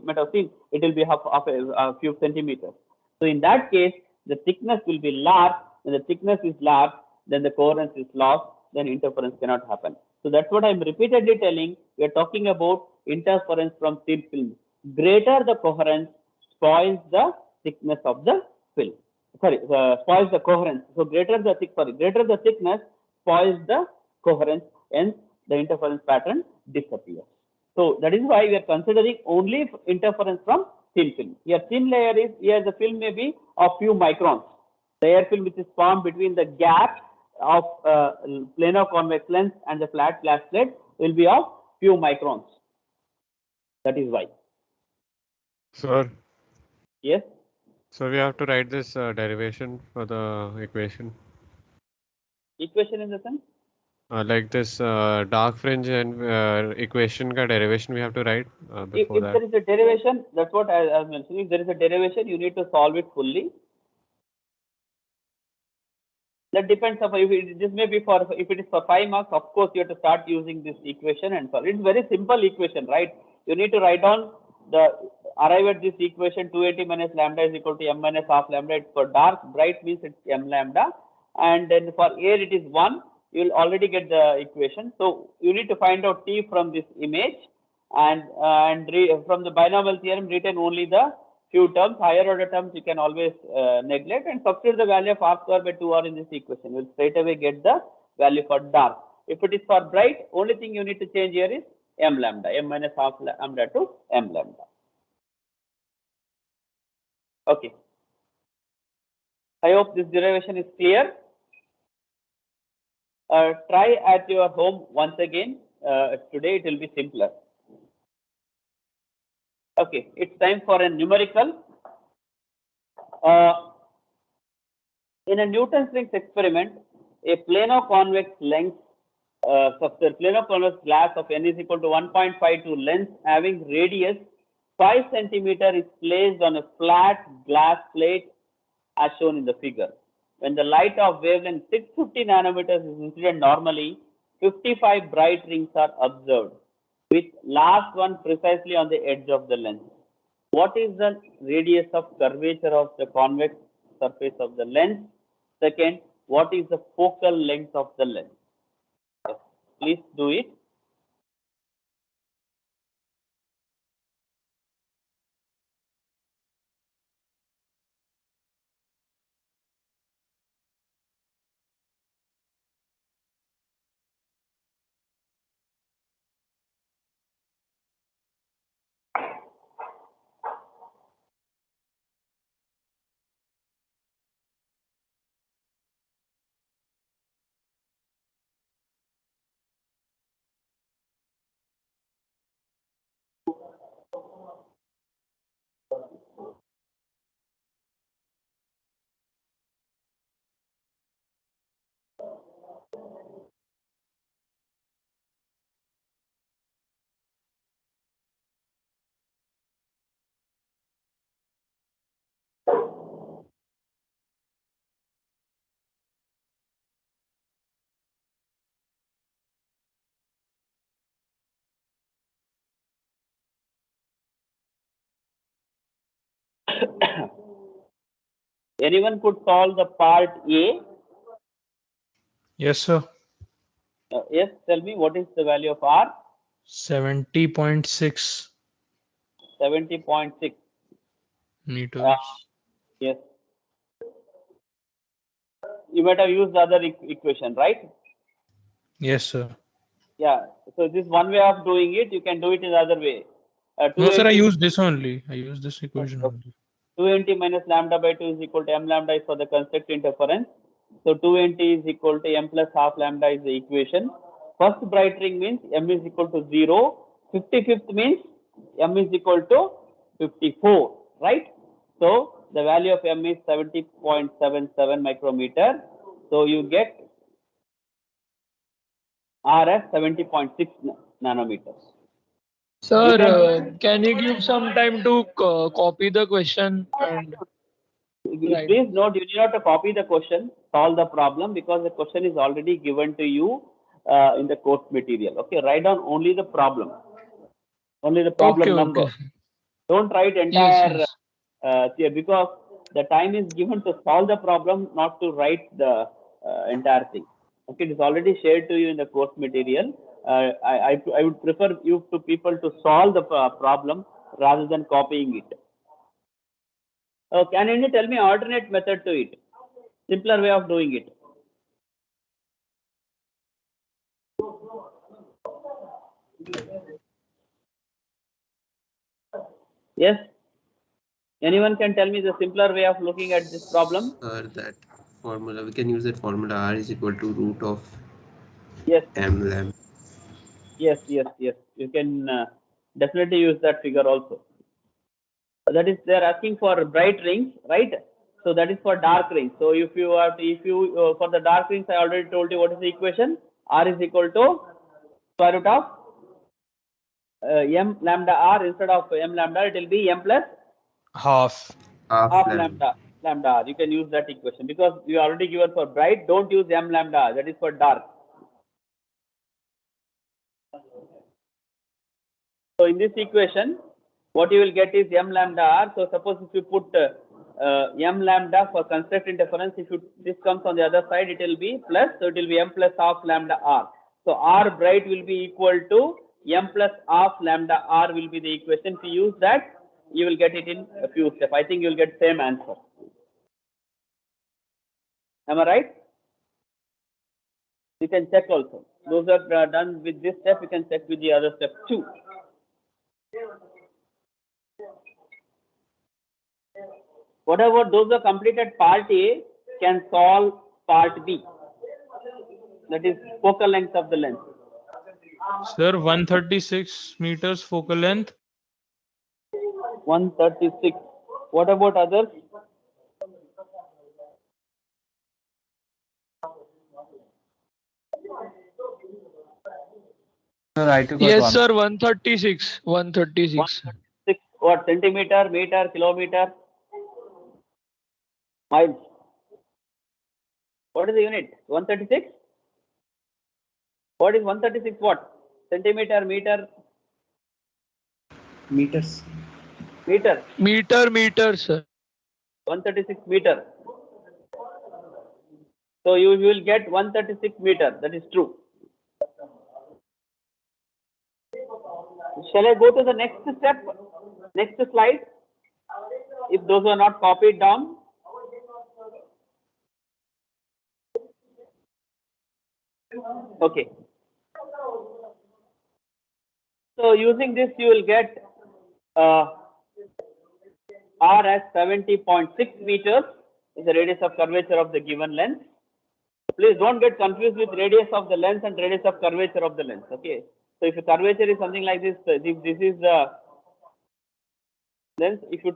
might have seen, it will be half a few centimeters. So in that case, the thickness will be large. When the thickness is large, then the coherence is lost, then interference cannot happen. So that's what I'm repeatedly telling. We are talking about interference from thin film. Greater the coherence, spoils the thickness of the film. Spoils the coherence. So greater the thickness spoils the coherence, and the interference pattern disappears. So that is why we are considering only interference from thin film. Here thin layer is, here the film may be of few microns. The air film which is formed between the gap of planar convex lens and the flat glass plate will be of few microns. That is why.
Sir.
Yes.
So we have to write this derivation for the equation.
Equation in the sense?
Like this dark fringe and equation ka derivation we have to write before
if
that.
there is a derivation, that's what I was mentioning. If there is a derivation, you need to solve it fully. That depends upon if this may be for, if it is for 5 marks, of course you have to start using this equation and solve. It's very simple equation, right? You need to write down arrive at this equation 280 minus lambda is equal to m minus half lambda. It's for dark, bright means it's m lambda, and then for air it is 1. You'll already get the equation. So you need to find out t from this image, and from the binomial theorem retain only the few terms. Higher order terms you can always neglect, and substitute the value of r square by 2r in this equation. You'll straight away get the value for dark. If it is for bright, only thing you need to change here is m lambda, m minus half lambda to m lambda. Okay. I hope this derivation is clear. Try at your home once again. Today it will be simpler. Okay, it's time for a numerical. In a Newton's rings experiment, a plano-convex lens, plano-convex glass of n is equal to 1.52 lens having radius 5 centimeter is placed on a flat glass plate as shown in the figure. When the light of wavelength 650 nanometers is incident normally, 55 bright rings are observed, with last one precisely on the edge of the lens. What is the radius of curvature of the convex surface of the lens? Second, what is the focal length of the lens? Yes, please do it. Anyone could solve the part A?
Yes, sir.
Yes, tell me what is the value of R?
70.6
70.6
meters.
Yes. You might have used the other equation, right?
Yes, sir.
Yeah. So this is one way of doing it. You can do it in the other way.
No, sir, I used this only. I used this equation only.
220 minus lambda by 2 is equal to m lambda is for the construct interference. So 220 is equal to m plus half lambda is the equation. First bright ring means m is equal to 0. 55th means m is equal to 54, right? So the value of m is 70.77 micrometer. So you get R as 70.6 nanometers.
Sir,
can-
can you give some time to copy the question and Right.
Please note, you need not to copy the question, solve the problem, because the question is already given to you in the course material. Okay, write down only the problem, only the problem
Okay,
number.
okay.
Don't write
Yes,
entire
yes.
because the time is given to solve the problem, not to write the entire thing. Okay, it is already shared to you in the course material. I would prefer you to people to solve the problem rather than copying it. Can you tell me alternate method to it? Simpler way of doing it. Yes? Anyone can tell me the simpler way of looking at this problem?
That formula, we can use that formula R is equal to root of
Yes.
m lambda.
Yes. You can definitely use that figure also. That is, they are asking for bright rings, right? So that is for dark rings. So if you are, for the dark rings, I already told you what is the equation. R is equal to square root of m lambda r. Instead of m lambda, it will be m plus
half
lambda r. You can use that equation because you already given for bright. Don't use m lambda r. That is for dark. So in this equation, what you will get is m lambda r. So suppose if you put m lambda for construct interference, if this comes on the other side, it will be plus. So it will be m plus half lambda r. So r bright will be equal to m plus half lambda r will be the equation. If you use that, you will get it in a few steps. I think you will get same answer. Am I right? You can check also. Those are done with this step. You can check with the other step too. Whatever those are completed part A can solve part B. That is focal length of the lens.
Sir, 136 meters focal length.
136. What about others?
Yes, sir, 136. 136.
136. What? Centimeter, meter, kilometer, miles? What is the unit? 136? What is 136 what? Centimeter, meter?
Meters.
Meter, sir.
136 meter. So you will get 136 meter. That is true. Shall I go to the next step? Next slide? If those are not copied down. Okay. So using this, you will get R as 70.6 meters is the radius of curvature of the given lens. Please don't get confused with radius of the lens and radius of curvature of the lens. Okay. So if the curvature is something like this, this is the lens. If you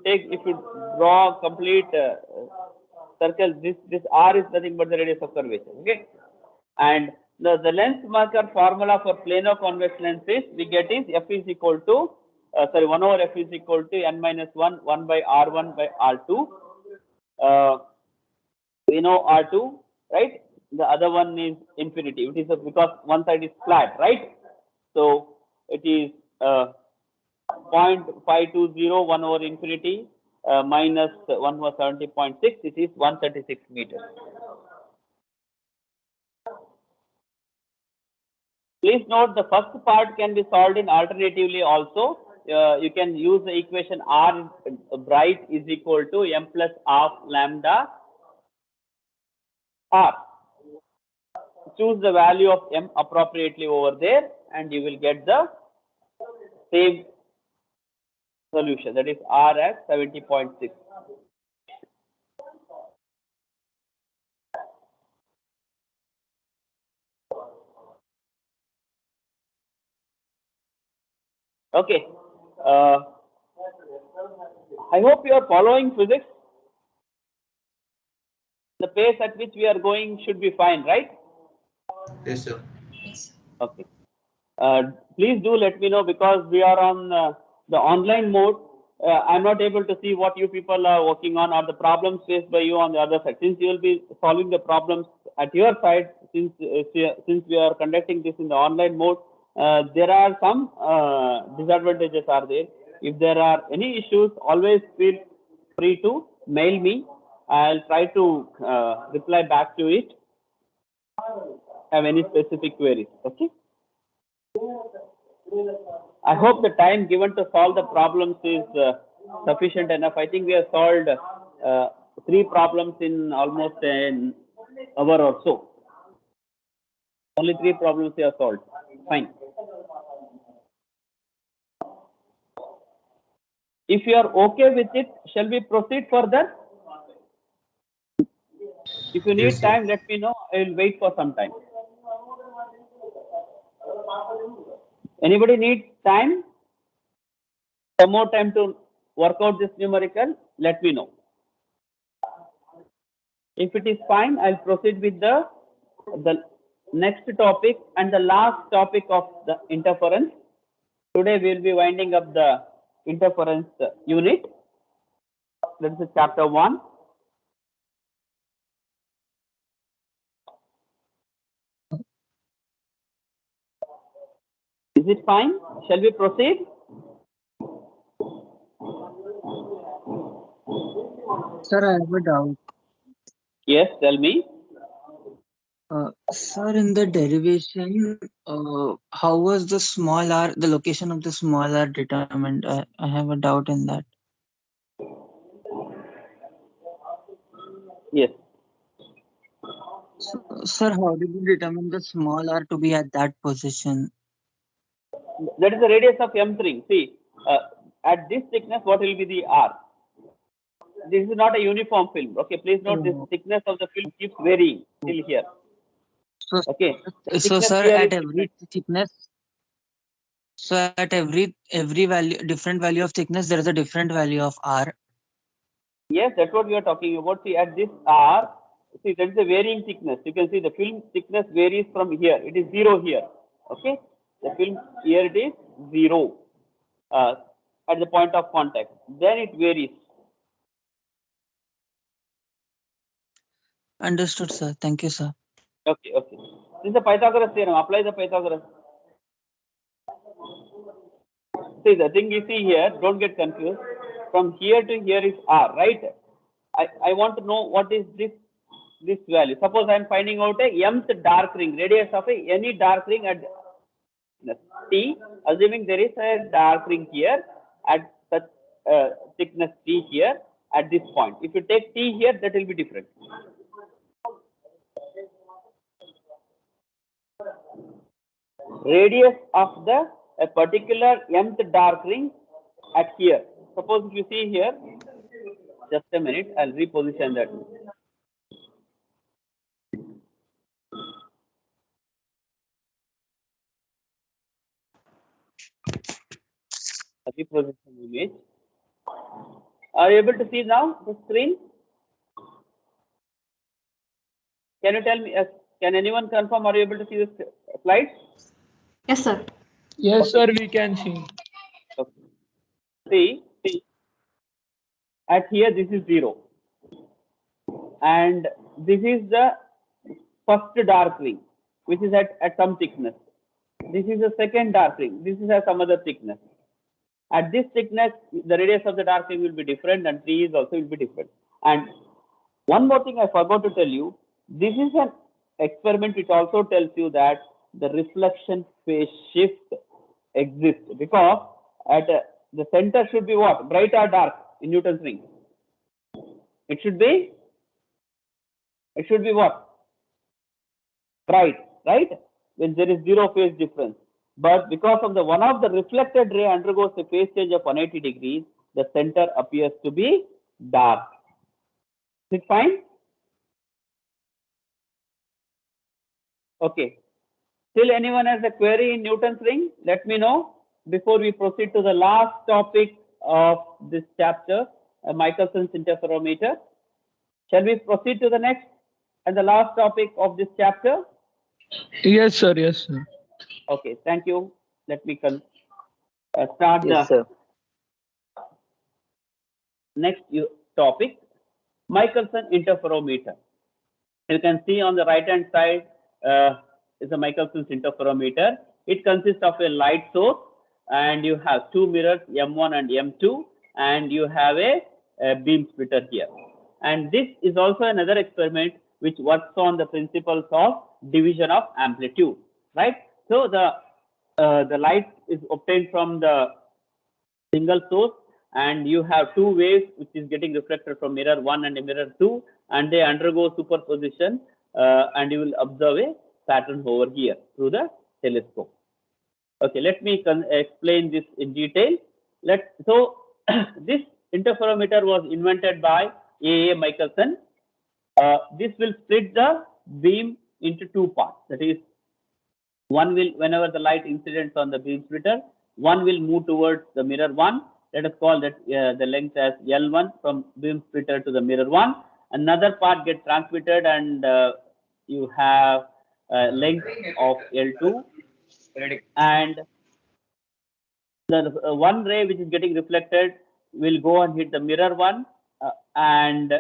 draw complete circle, this R is nothing but the radius of curvature. Okay. And the lens marker formula for planar convex lens is, we get is f is equal to 1 over f is equal to n minus 1 by r1 by r2. We know r2, right? The other one is infinity. It is because one side is flat, right? So it is 0.520 1 over infinity minus 1 over 70.6. It is 136 meters. Please note the first part can be solved in alternatively also. You can use the equation R bright is equal to m plus half lambda R. Choose the value of m appropriately over there and you will get the same solution, that is R as 70.6. Okay. I hope you are following physics. the pace at which we are going should be fine, right?
Yes, sir.
Okay. Please do let me know, because we are on the online mode. I'm not able to see what you people are working on or the problems faced by you on the other side. Since you will be solving the problems at your side, since we are conducting this in the online mode, there are some disadvantages are there. If there are any issues, always feel free to mail me. I'll try to reply back to it. Have any specific queries? Okay. I hope the time given to solve the problems is sufficient enough. I think we have solved 3 problems in almost an hour or so. Only 3 problems we have solved. Fine. If you are okay with it, shall we proceed further? If you need
Yes, sir.
time, let me know. I will wait for some time. Anybody needs time? Some more time to work out this numerical? Let me know. If it is fine, I'll proceed with the next topic and the last topic of the interference. Today we will be winding up the interference unit. That is chapter 1. Is it fine? Shall we proceed?
Sir, I have a doubt.
Yes, tell me.
Sir, in the derivation, how was the small r, the location of the small r determined? I have a doubt in that.
Yes.
So, sir, how did you determine the small r to be at that position?
That is the radius of M3. See, at this thickness, what will be the R? This is not a uniform film. Okay, please note this thickness of the film keeps varying till here.
So,
Okay. The
so
thickness
sir,
here
at
is
every thickness, so at every value, different value of thickness, there is a different value of r.
Yes, that's what we are talking about. See, at this R, see, that is a varying thickness. You can see the film thickness varies from here. It is 0 here. Okay. The film here it is 0 at the point of contact. Then it varies.
Understood, sir. Thank you, sir.
Okay, okay. This is the Pythagoras theorem. Apply the Pythagoras. See, the thing you see here, don't get confused. From here to here is R, right? I want to know what is this value. Suppose I am finding out a mth dark ring, radius of any dark ring at T, assuming there is a dark ring here at such thickness T here at this point. If you take T here, that will be different. Radius of a particular mth dark ring at here. Suppose if you see here, just a minute, I'll reposition that. Reposition image. Are you able to see now the screen? Can you tell me? Can anyone confirm? Are you able to see the slides?
Yes, sir.
Yes, sir, we can see.
Okay. See, at here this is 0, and this is the first dark ring, which is at some thickness. This is the second dark ring. This is at some other thickness. At this thickness, the radius of the dark ring will be different, and T is also will be different. And one more thing I forgot to tell you, this is an experiment which also tells you that the reflection phase shift exists, because at the center should be what? Bright or dark in Newton's ring? It should be what? Bright, right? When there is 0 phase difference. But because of the one of the reflected ray undergoes a phase change of 180 degrees, the center appears to be dark. Is it fine? Okay. Still anyone has a query in Newton's ring? Let me know before we proceed to the last topic of this chapter, Michelson's interferometer. Shall we proceed to the next? and the last topic of this chapter?
Yes, sir. Yes, sir.
Okay, thank you. Let me start
Yes,
the
sir.
next topic, Michelson interferometer. You can see on the right hand side is a Michelson's interferometer. It consists of a light source, and you have two mirrors, M1 and M2, and you have a beam splitter here. And this is also another experiment which works on the principles of division of amplitude, right? So the light is obtained from the single source, and you have two waves which is getting reflected from mirror 1 and mirror 2, and they undergo superposition, and you will observe a pattern over here through the telescope. Okay, let me explain this in detail. So this interferometer was invented by A. Michelson. This will split the beam into two parts. That is, one will, whenever the light incidents on the beam splitter, one will move towards the mirror 1. Let us call that the length as L1 from beam splitter to the mirror 1. Another part gets transmitted, and you have length of L2, and the one ray which is getting reflected will go and hit the mirror 1, and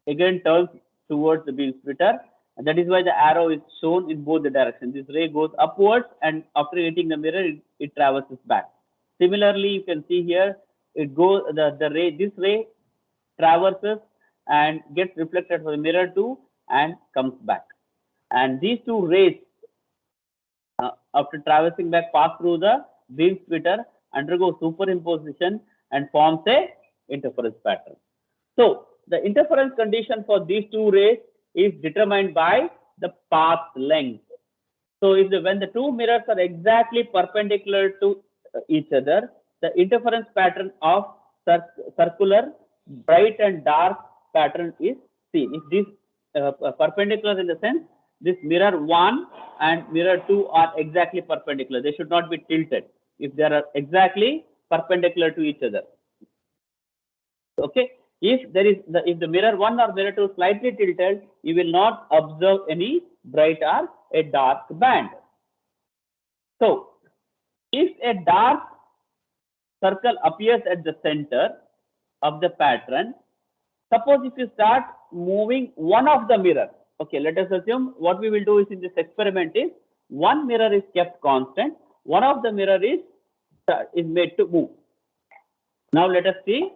again turns towards the beam splitter. And that is why the arrow is shown in both the directions. This ray goes upwards, and after hitting the mirror, it traverses back. Similarly, you can see here, it goes this ray traverses and gets reflected from the mirror 2 and comes back. And these two rays, after traversing back, pass through the beam splitter, undergo superimposition, and forms a interference pattern. So the interference condition for these two rays is determined by the path length. So when the two mirrors are exactly perpendicular to each other, the interference pattern of circular bright and dark pattern is seen. If this perpendicular in the sense, this mirror 1 and mirror 2 are exactly perpendicular. They should not be tilted if they are exactly perpendicular to each other. Okay. If the mirror 1 or mirror 2 slightly tilted, you will not observe any bright or a dark band. So if a dark circle appears at the center of the pattern, suppose if you start moving one of the mirror, okay, let us assume what we will do is in this experiment is one mirror is kept constant, one of the mirror is made to move. Now let us see,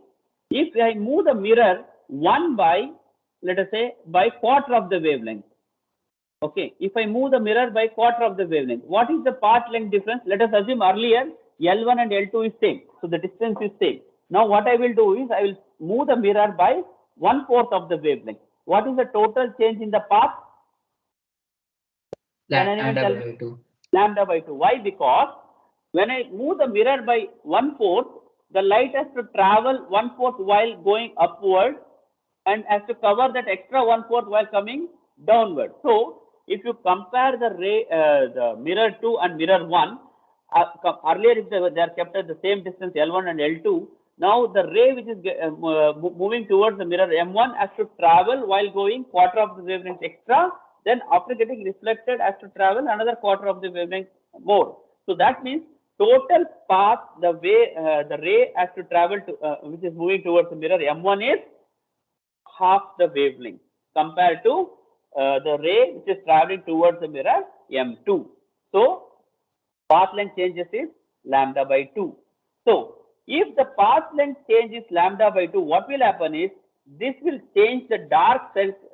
if I move the mirror 1 by, let us say, by quarter of the wavelength. Okay, if I move the mirror by quarter of the wavelength, what is the path length difference? Let us assume earlier L1 and L2 is same, so the distance is same. Now what I will do is I will move the mirror by 1/4 of the wavelength. What is the total change in the path?
Lambda by 2.
Lambda by 2. Why? Because when I move the mirror by 1/4, the light has to travel 1/4 while going upward, and has to cover that extra 1/4 while coming downward. So if you compare the ray, the mirror 2 and mirror 1, earlier if they are kept at the same distance L1 and L2, now the ray which is moving towards the mirror M1 has to travel while going quarter of the wavelength extra. Then after getting reflected has to travel another quarter of the wavelength more. So that means total path the ray has to travel to which is moving towards the mirror M1 is half the wavelength compared to the ray which is traveling towards the mirror M2. So path length changes is lambda by 2. So if the path length change is lambda by 2, what will happen is this will change the dark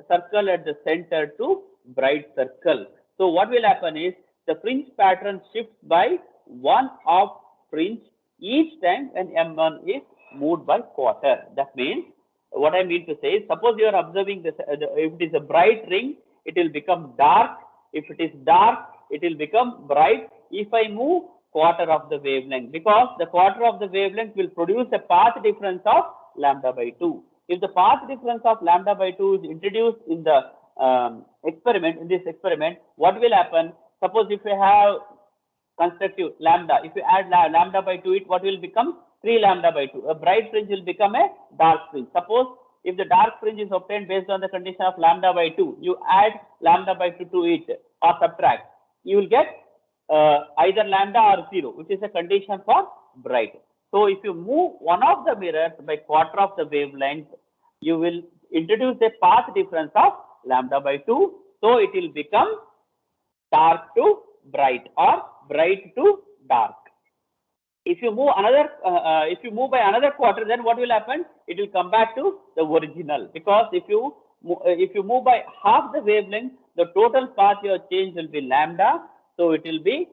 circle at the center to bright circle. So what will happen is the fringe pattern shifts by 1 of fringe each time when M1 is moved by quarter. That means, what I mean to say is, suppose you are observing this, if it is a bright ring, it will become dark. If it is dark, it will become bright if I move quarter of the wavelength, because the quarter of the wavelength will produce a path difference of lambda by 2. If the path difference of lambda by 2 is introduced in the this experiment, what will happen? Suppose if you have constructive lambda, if you add lambda by 2, what will become? 3 lambda by 2. A bright fringe will become a dark fringe. Suppose if the dark fringe is obtained based on the condition of lambda by 2, you add lambda by 2 to it or subtract, you will get either lambda or 0, which is a condition for bright. So if you move one of the mirrors by quarter of the wavelength, you will introduce a path difference of lambda by 2. So it will become dark to bright or bright to dark. If you move another, if you move by another quarter, then what will happen? It will come back to the original, because if you move by half the wavelength, the total path you have changed will be lambda. So it will be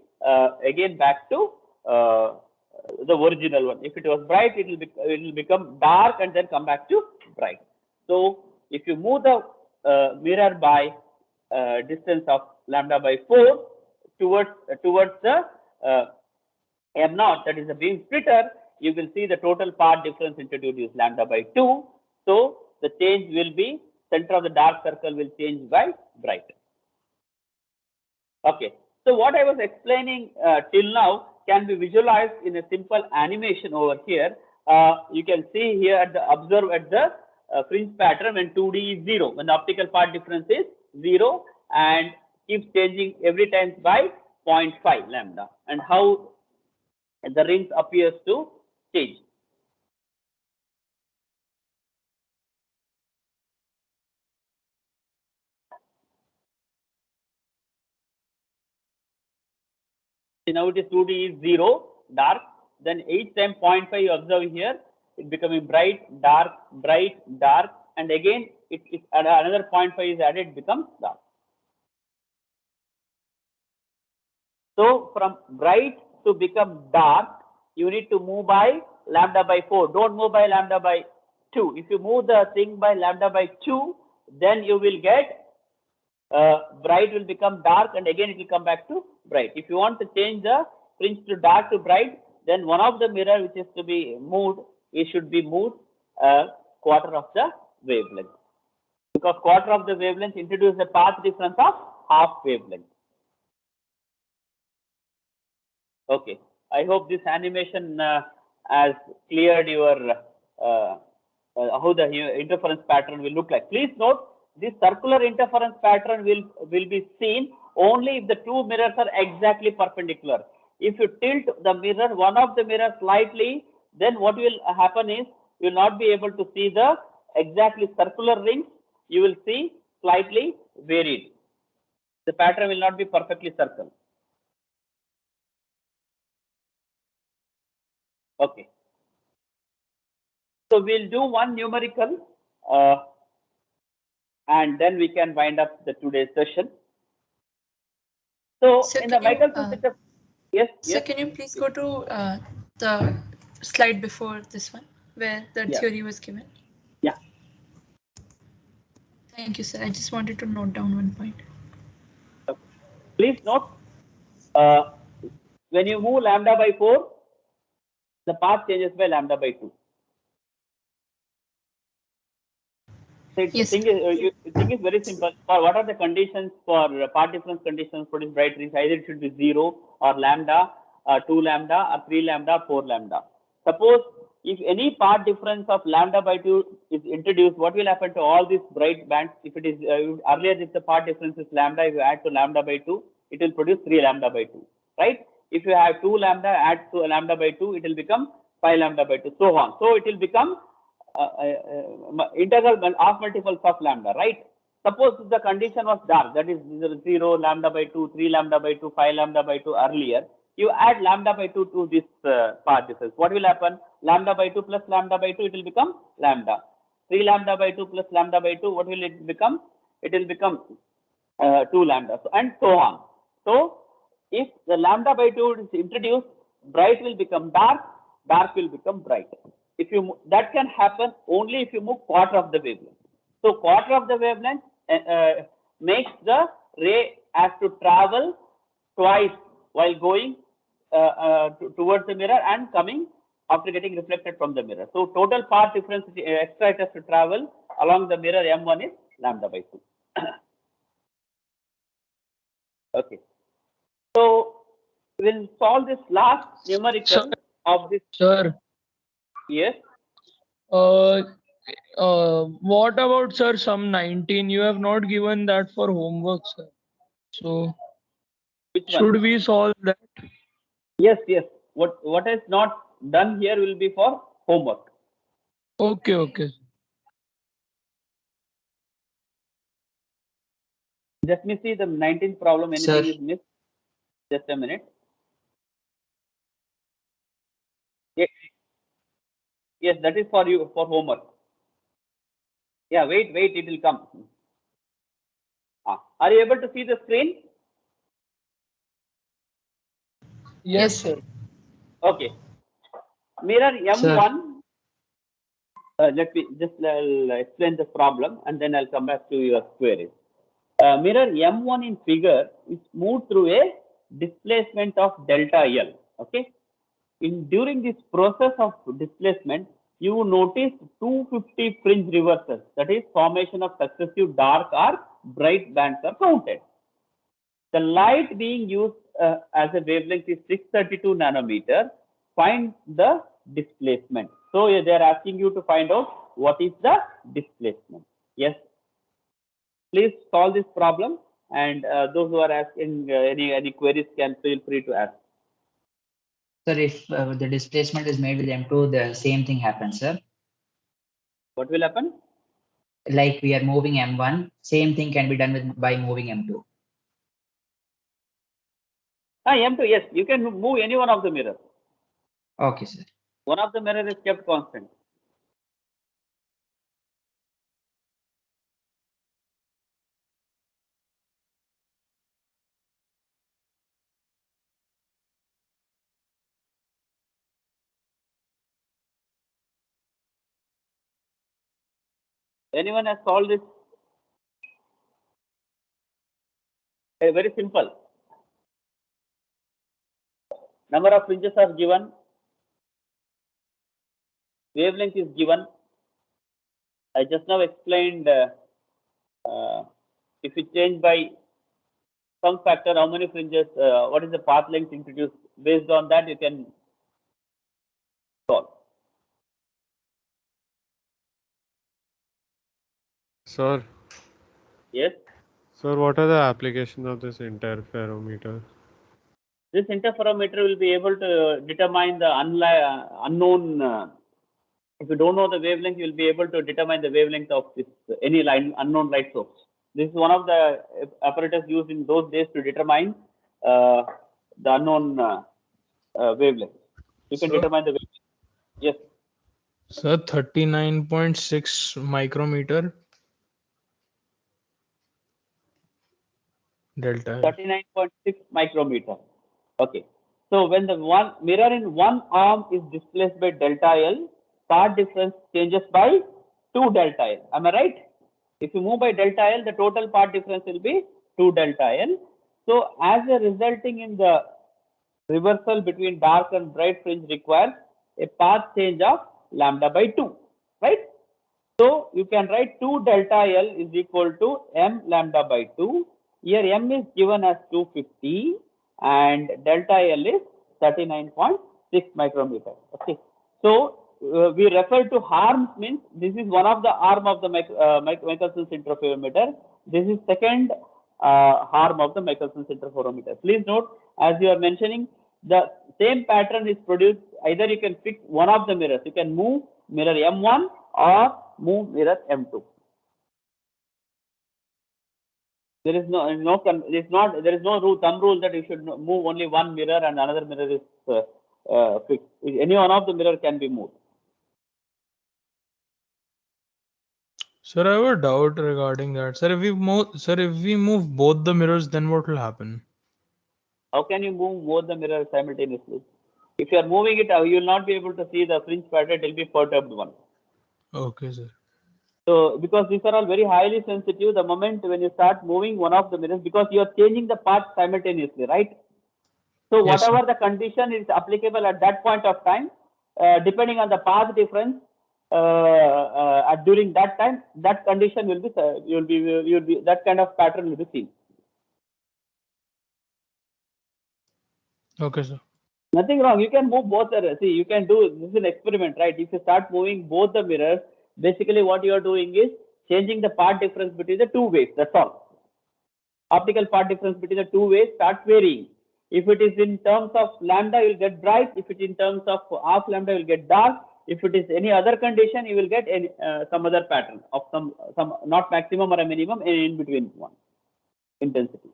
again back to the original one. If it was bright, it will become dark and then come back to bright. So if you move the mirror by distance of lambda by 4 towards the M0, that is the beam splitter, you will see the total path difference introduced is lambda by 2. So the change will be, center of the dark circle will change by bright. Okay. So what I was explaining till now can be visualized in a simple animation over here. You can see here observe at the fringe pattern when 2D is 0, when the optical path difference is 0 and keeps changing every time by 0.5 lambda, and how the rings appears to change. Now it is 2D is 0, dark, then each time 0.5 you observe here, it becoming bright, dark, and again another 0.5 is added, it becomes dark. So from bright to become dark, you need to move by lambda by 4. Don't move by lambda by 2. If you move the thing by lambda by 2, then you will get bright will become dark and again it will come back to bright. If you want to change the fringe to dark to bright, then one of the mirror which is to be moved, it should be moved quarter of the wavelength. Because quarter of the wavelength introduces a path difference of half wavelength. Okay, I hope this animation has cleared your how the interference pattern will look like. Please note, this circular interference pattern will be seen only if the two mirrors are exactly perpendicular. If you tilt the mirror, one of the mirrors slightly, then what will happen is you will not be able to see the exactly circular rings. You will see slightly varied. The pattern will not be perfectly circle. Okay. So we'll do one numerical and then we can wind up the today's session. So in the Michelson setup, yes.
So can you please go to the slide before this one where the theory was given?
Yeah.
Thank you, sir. I just wanted to note down one point.
Okay. Please note, when you move lambda by 4, the path changes by lambda by 2.
Yes.
Thing is very simple. For what are the conditions for path difference conditions for this bright rings? Either it should be 0 or lambda, 2 lambda, or 3 lambda, 4 lambda. Suppose if any path difference of lambda by 2 is introduced, what will happen to all these bright bands? If it is earlier, if the path difference is lambda, if you add to lambda by 2, it will produce 3 lambda by 2, right? If you have 2 lambda, add to lambda by 2, it will become 5 lambda by 2, so on. So it will become integral of multiples of lambda, right? Suppose the condition was dark, that is 0 lambda by 2, 3 lambda by 2, 5 lambda by 2 earlier. You add lambda by 2 to this path difference. What will happen? Lambda by 2 plus lambda by 2, it will become lambda. 3 lambda by 2 plus lambda by 2, what will it become? It will become 2 lambda, and so on. So if the lambda by 2 is introduced, bright will become dark, dark will become bright. If you that can happen only if you move quarter of the wavelength. So quarter of the wavelength makes the ray has to travel twice while going towards the mirror and coming after getting reflected from the mirror. So total path difference extra it has to travel along the mirror M1 is lambda by 2. Okay. So we'll solve this last numerical of this.
Sir.
Yes.
What about sir sum 19? You have not given that for homework, sir. So
Which one?
should we solve that?
Yes, yes. What is not done here will be for homework.
Okay, okay.
Let me see the 19th problem. Anything
Sir.
is missed? Just a minute. Yes, yes, that is for you for homework. Yeah, wait, it will come. Are you able to see the screen?
Yes, sir.
Okay. Mirror
Sir.
M1. Let me just explain the problem and then I'll come back to your query. Mirror M1 in figure is moved through a displacement of delta L. Okay. During this process of displacement, you notice 250 fringe reversals, that is formation of successive dark or bright bands are counted. The light being used as a wavelength is 632 nanometer. Find the displacement. So they are asking you to find out what is the displacement. Yes. Please solve this problem, and those who are asking any queries can feel free to ask.
Sir, if the displacement is made with M2, the same thing happens, sir.
What will happen?
Like we are moving M1, same thing can be done by moving M2.
M2, yes, you can move any one of the mirrors.
Okay, sir.
One of the mirror is kept constant. Anyone has solved this? Very simple. Number of fringes are given. Wavelength is given. I just now explained if you change by some factor, how many fringes, what is the path length introduced. Based on that, you can solve.
Sir.
Yes.
Sir, what are the applications of this interferometer?
This interferometer will be able to determine the unknown. If you don't know the wavelength, you will be able to determine the wavelength of this any unknown light source. This is one of the apparatus used in those days to determine the unknown wavelength. You can determine the wavelength. Yes.
Sir, 39.6 micrometer delta.
39.6 micrometer. Okay. So when the one mirror in one arm is displaced by delta L, part difference changes by 2 delta L. Am I right? If you move by delta L, the total part difference will be 2 delta L. So as a resulting in the reversal between dark and bright fringe requires a path change of lambda by 2, right? So you can write 2 delta L is equal to m lambda by 2. Here m is given as 250 and delta L is 39.6 micrometer. Okay. So we refer to arms means this is one of the arm of the Michelson's interferometer. This is second arm of the Michelson's interferometer. Please note, as you are mentioning, the same pattern is produced. Either you can fix one of the mirrors. You can move mirror M1 or move mirror M2. There is no thumb rule that you should move only one mirror and another mirror is fixed. Any one of the mirror can be moved.
Sir, I have a doubt regarding that. Sir, if we move both the mirrors, then what will happen?
How can you move both the mirrors simultaneously? If you are moving it, you will not be able to see the fringe pattern. It will be perturbed one.
Okay, sir.
So, because these are all very highly sensitive, the moment when you start moving one of the mirrors, because you are changing the path simultaneously, right? So,
Yes,
whatever the condition is applicable at that point of time, depending on the path difference during that time, that condition will be that kind of pattern will be seen.
Okay, sir.
Nothing wrong. You can move both the. See, you can do this is an experiment, right? If you start moving both the mirrors, basically what you are doing is changing the path difference between the two waves. That's all. Optical path difference between the two waves starts varying. If it is in terms of lambda, you will get bright. If it is in terms of half lambda, you will get dark. If it is any other condition, you will get any, some other pattern of some not maximum or a minimum, in between one intensity.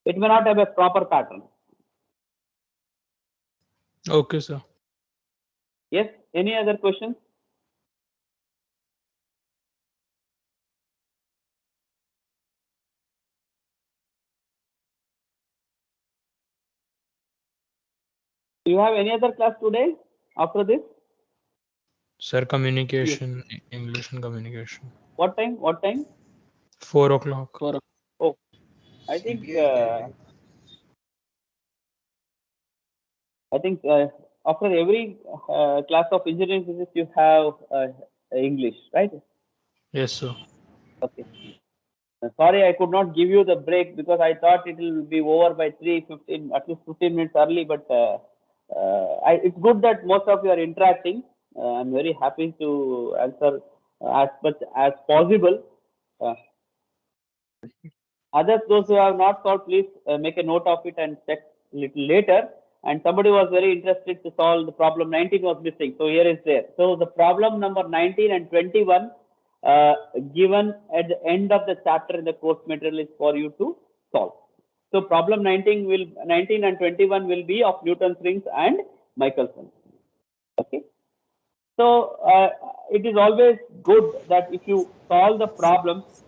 It may not have a proper pattern.
Okay, sir.
Yes. Any other questions? Do you have any other class today after this?
Sir, communication, English and communication.
What time? What time?
4 o'clock.
Oh, I think after every class of engineering physics you have English, right?
Yes, sir.
Okay. Sorry, I could not give you the break because I thought it will be over by 3:15, at least 15 minutes early. But it's good that most of you are interacting. I'm very happy to answer as much as possible. Others, those who have not solved, please make a note of it and check little later. And somebody was very interested to solve the problem 19 was missing. So here is there. So the problem number 19 and 21 given at the end of the chapter in the course material is for you to solve. So problem 19 and 21 will be of Newton's rings and Michelson's. Okay. So it is always good that if you solve the problems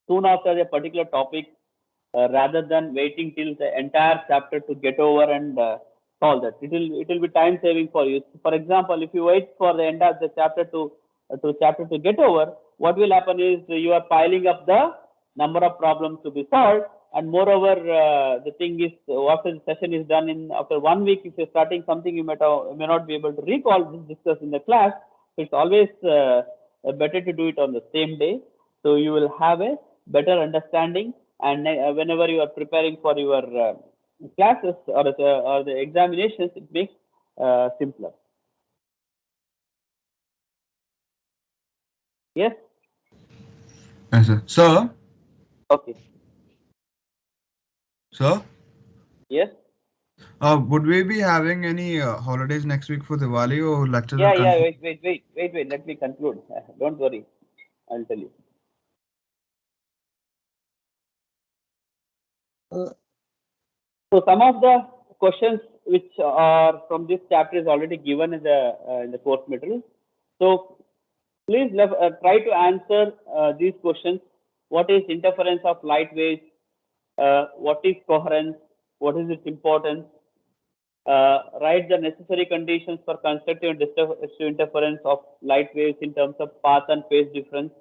soon after a particular topic, rather than waiting till the entire chapter to get over and solve that. It will be time saving for you. For example, if you wait for the end of the chapter to get over, what will happen is you are piling up the number of problems to be solved, and moreover, the thing is, after the session is done in after 1 week, if you're starting something you may not be able to recall, discuss in the class. So it's always better to do it on the same day, so you will have a better understanding, and whenever you are preparing for your classes or the examinations, it makes simpler. Yes.
Yes, sir. Sir.
Okay.
Sir.
Yes.
Would we be having any holidays next week for Diwali, or lectures?
Yeah. Wait. Let me conclude. Don't worry. I'll tell you. So some of the questions which are from this chapter is already given in the course material. So please try to answer these questions. What is interference of light waves? What is coherence? What is its importance? Write the necessary conditions for constructive and destructive interference of light waves in terms of path and phase difference.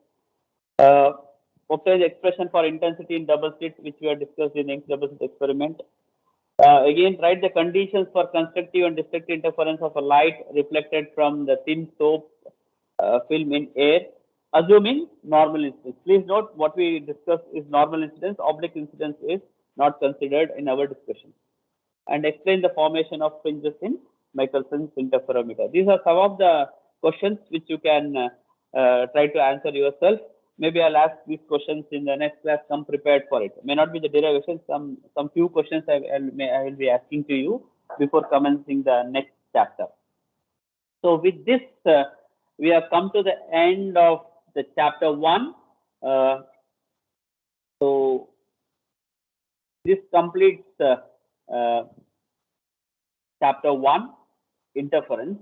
Obtain the expression for intensity in double slit, which we have discussed in Young's double slit experiment. Again, write the conditions for constructive and destructive interference of a light reflected from the thin soap film in air, assuming normal incidence. Please note what we discussed is normal incidence. Oblique incidence is not considered in our discussion. And explain the formation of fringes in Michelson's interferometer. These are some of the questions which you can try to answer yourself. Maybe I'll ask these questions in the next class. Come prepared for it. May not be the derivation. Some few questions I will be asking to you before commencing the next chapter. So with this, we have come to the end of the chapter 1. So this completes chapter 1, interference.